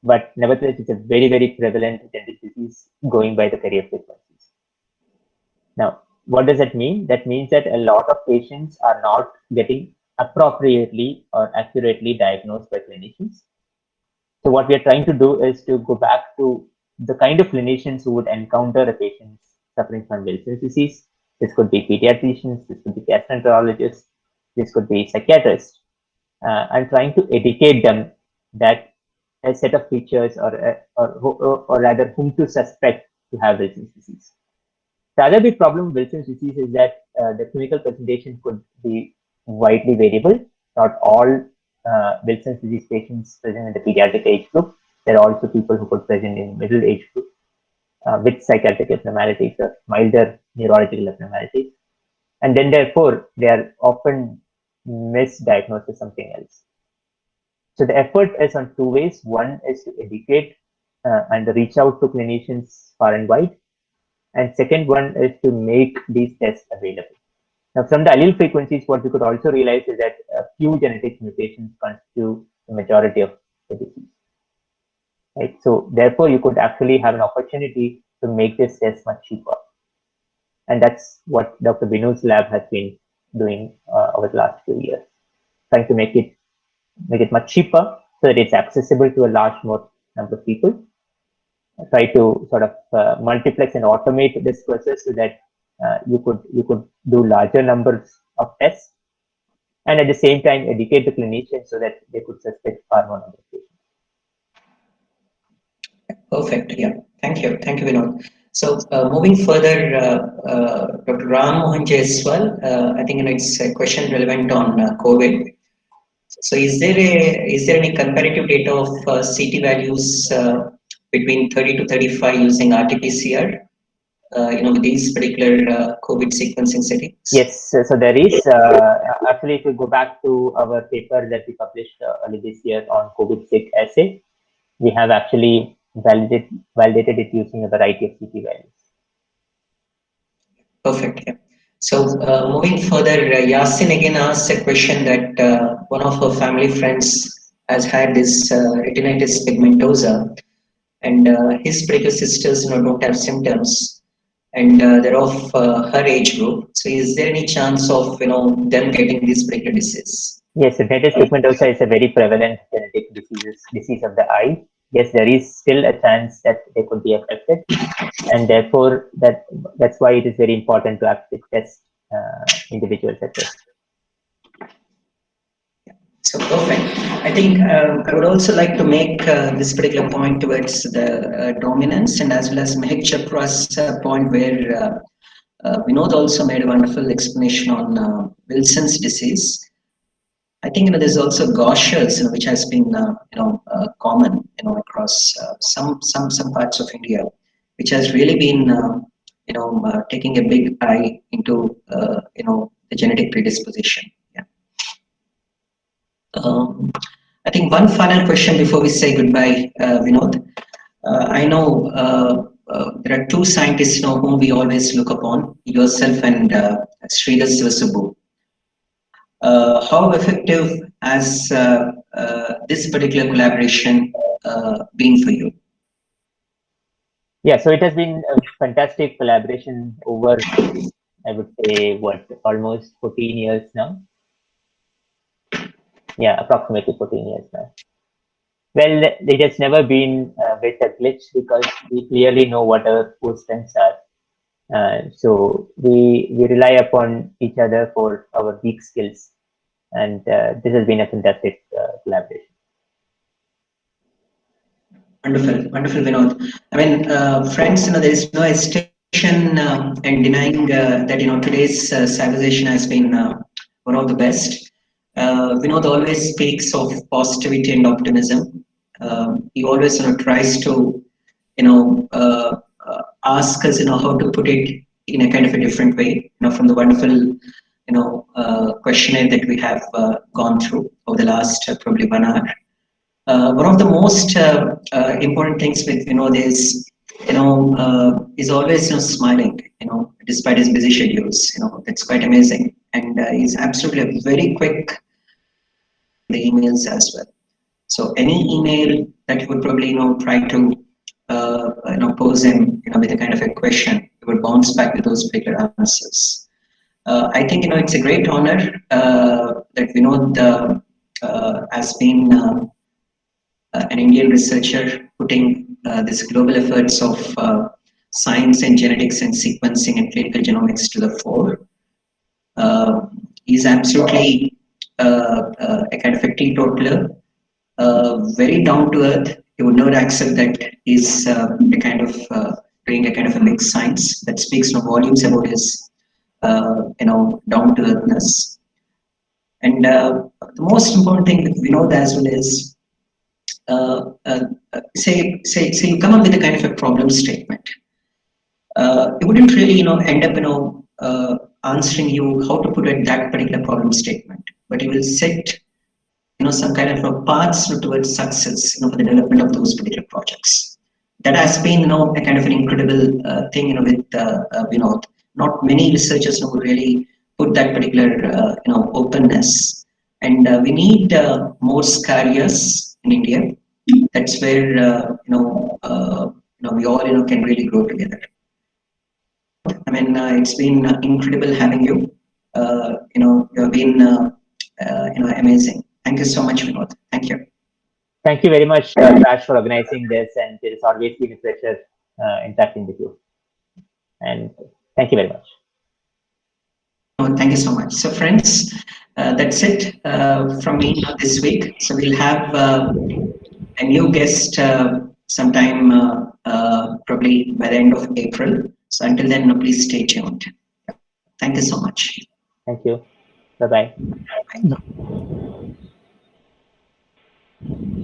But nevertheless, it's a very, very prevalent genetic disease going by the carrier frequencies. Now, what does that mean? That means that a lot of patients are not getting appropriately or accurately diagnosed by clinicians. So what we are trying to do is to go back to the kind of clinicians who would encounter a patient suffering from Wilson's disease. This could be pediatricians, this could be gastroenterologists, this could be psychiatrists, and trying to educate them that a set of features or rather whom to suspect to have Wilson's disease. The other big problem with Wilson's disease is that the clinical presentation could be widely variable. Not all Wilson's disease patients present in the pediatric age group. There are also people who could present in middle age group. with psychiatric abnormalities or milder neurological abnormalities. And then therefore, they are often misdiagnosed as something else. So the effort is on two ways. One is to educate and reach out to clinicians far and wide. And second one is to make these tests available. Now, from the allele frequencies, what we could also realize is that a few genetic mutations constitute the majority of the disease. Right? So therefore, you could actually have an opportunity to make this test much cheaper. And that's what Dr. Vinod's lab has been doing over the last few years, trying to make it much cheaper so that it's accessible to a large more number of people. Try to sort of multiplex and automate this process so that you could do larger numbers of tests, and at the same time educate the clinicians so that they could suspect far more number of patients. Perfect. Yeah. Thank you, Vinod. So moving further, Dr. Ram Mohan Jaiswal, I think it's a question relevant on COVID. So is there any comparative data of CT values between 30 to 35 using RT-PCR? With these particular COVID sequencing settings? Yes, so there is. Actually, if you go back to our paper that we published early this year on COVID-sick assay, we have actually validated it using a variety of CT values. Perfect. Yeah. So moving further, Yasin again asks a question that one of her family friends has had this retinitis pigmentosa, and his particular sisters don't have symptoms, and they're of her age group. So is there any chance of them getting this particular disease? Yes, retinitis pigmentosa is a very prevalent genetic disease of the eye. Yes, there is still a chance that they could be affected, and therefore that's why it is very important to actually test individuals at risk. So perfect. I think I would also like to make this particular point towards the dominance, and as well as Mehak Chapra's point where Vinod also made a wonderful explanation on Wilson's disease. I think there's also Gaucher's, which has been common across some parts of India, which has really been taking a big eye into the genetic predisposition. Yeah. I think one final question before we say goodbye, Vinod. I know there are two scientists whom we always look upon, yourself and Sridhar Sivasubbu. How effective has this particular collaboration been for you? Yeah, so it has been a fantastic collaboration over, I would say, almost 14 years now. Yeah, approximately 14 years now. Well, it has never been with a glitch because we clearly know what our core strengths are. So we rely upon each other for our weak skills, and this has been a fantastic collaboration. Wonderful, Vinod. I mean, friends, there is no hesitation in denying that today's Sci'versation has been one of the best. Vinod always speaks of positivity and optimism. He always tries to ask us how to put it in a kind of a different way. From the wonderful questionnaire that we have gone through over the last probably 1 hour. One of the most important things with Vinod is he's always smiling despite his busy schedules. That's quite amazing, and he's absolutely very quick the emails as well. So any email that you would probably try to pose him with a kind of a question, he would bounce back with those particular answers. I think it's a great honor that Vinod has been an Indian researcher putting this global efforts of science and genetics and sequencing and clinical genomics to the fore. He's absolutely a kind of a teetotaler, very down to earth. He would never accept that he's a kind of doing a kind of a mixed science. That speaks volumes about his down to earthness. And the most important thing with Vinod as well is say you come up with a kind of a problem statement, it wouldn't really, end up, answering you how to put it that particular problem statement, but it will set, some kind of a paths towards success, for the development of those particular projects. That has been, a kind of an incredible thing, with Vinod. Not many researchers who really put that particular, openness. And we need more Scarias in India. That's where, we all, can really grow together. I mean, it's been incredible having you. You have been, amazing. Thank you so much, Vinod. Thank you. Thank you very much, Prash, for organizing this, and it has always been a pleasure interacting with you. And thank you very much. Thank you so much. So, friends, that's it from me this week. So we'll have a new guest sometime probably by the end of April. So until then, please stay tuned. Thank you so much. Thank you. Bye-bye. Bye.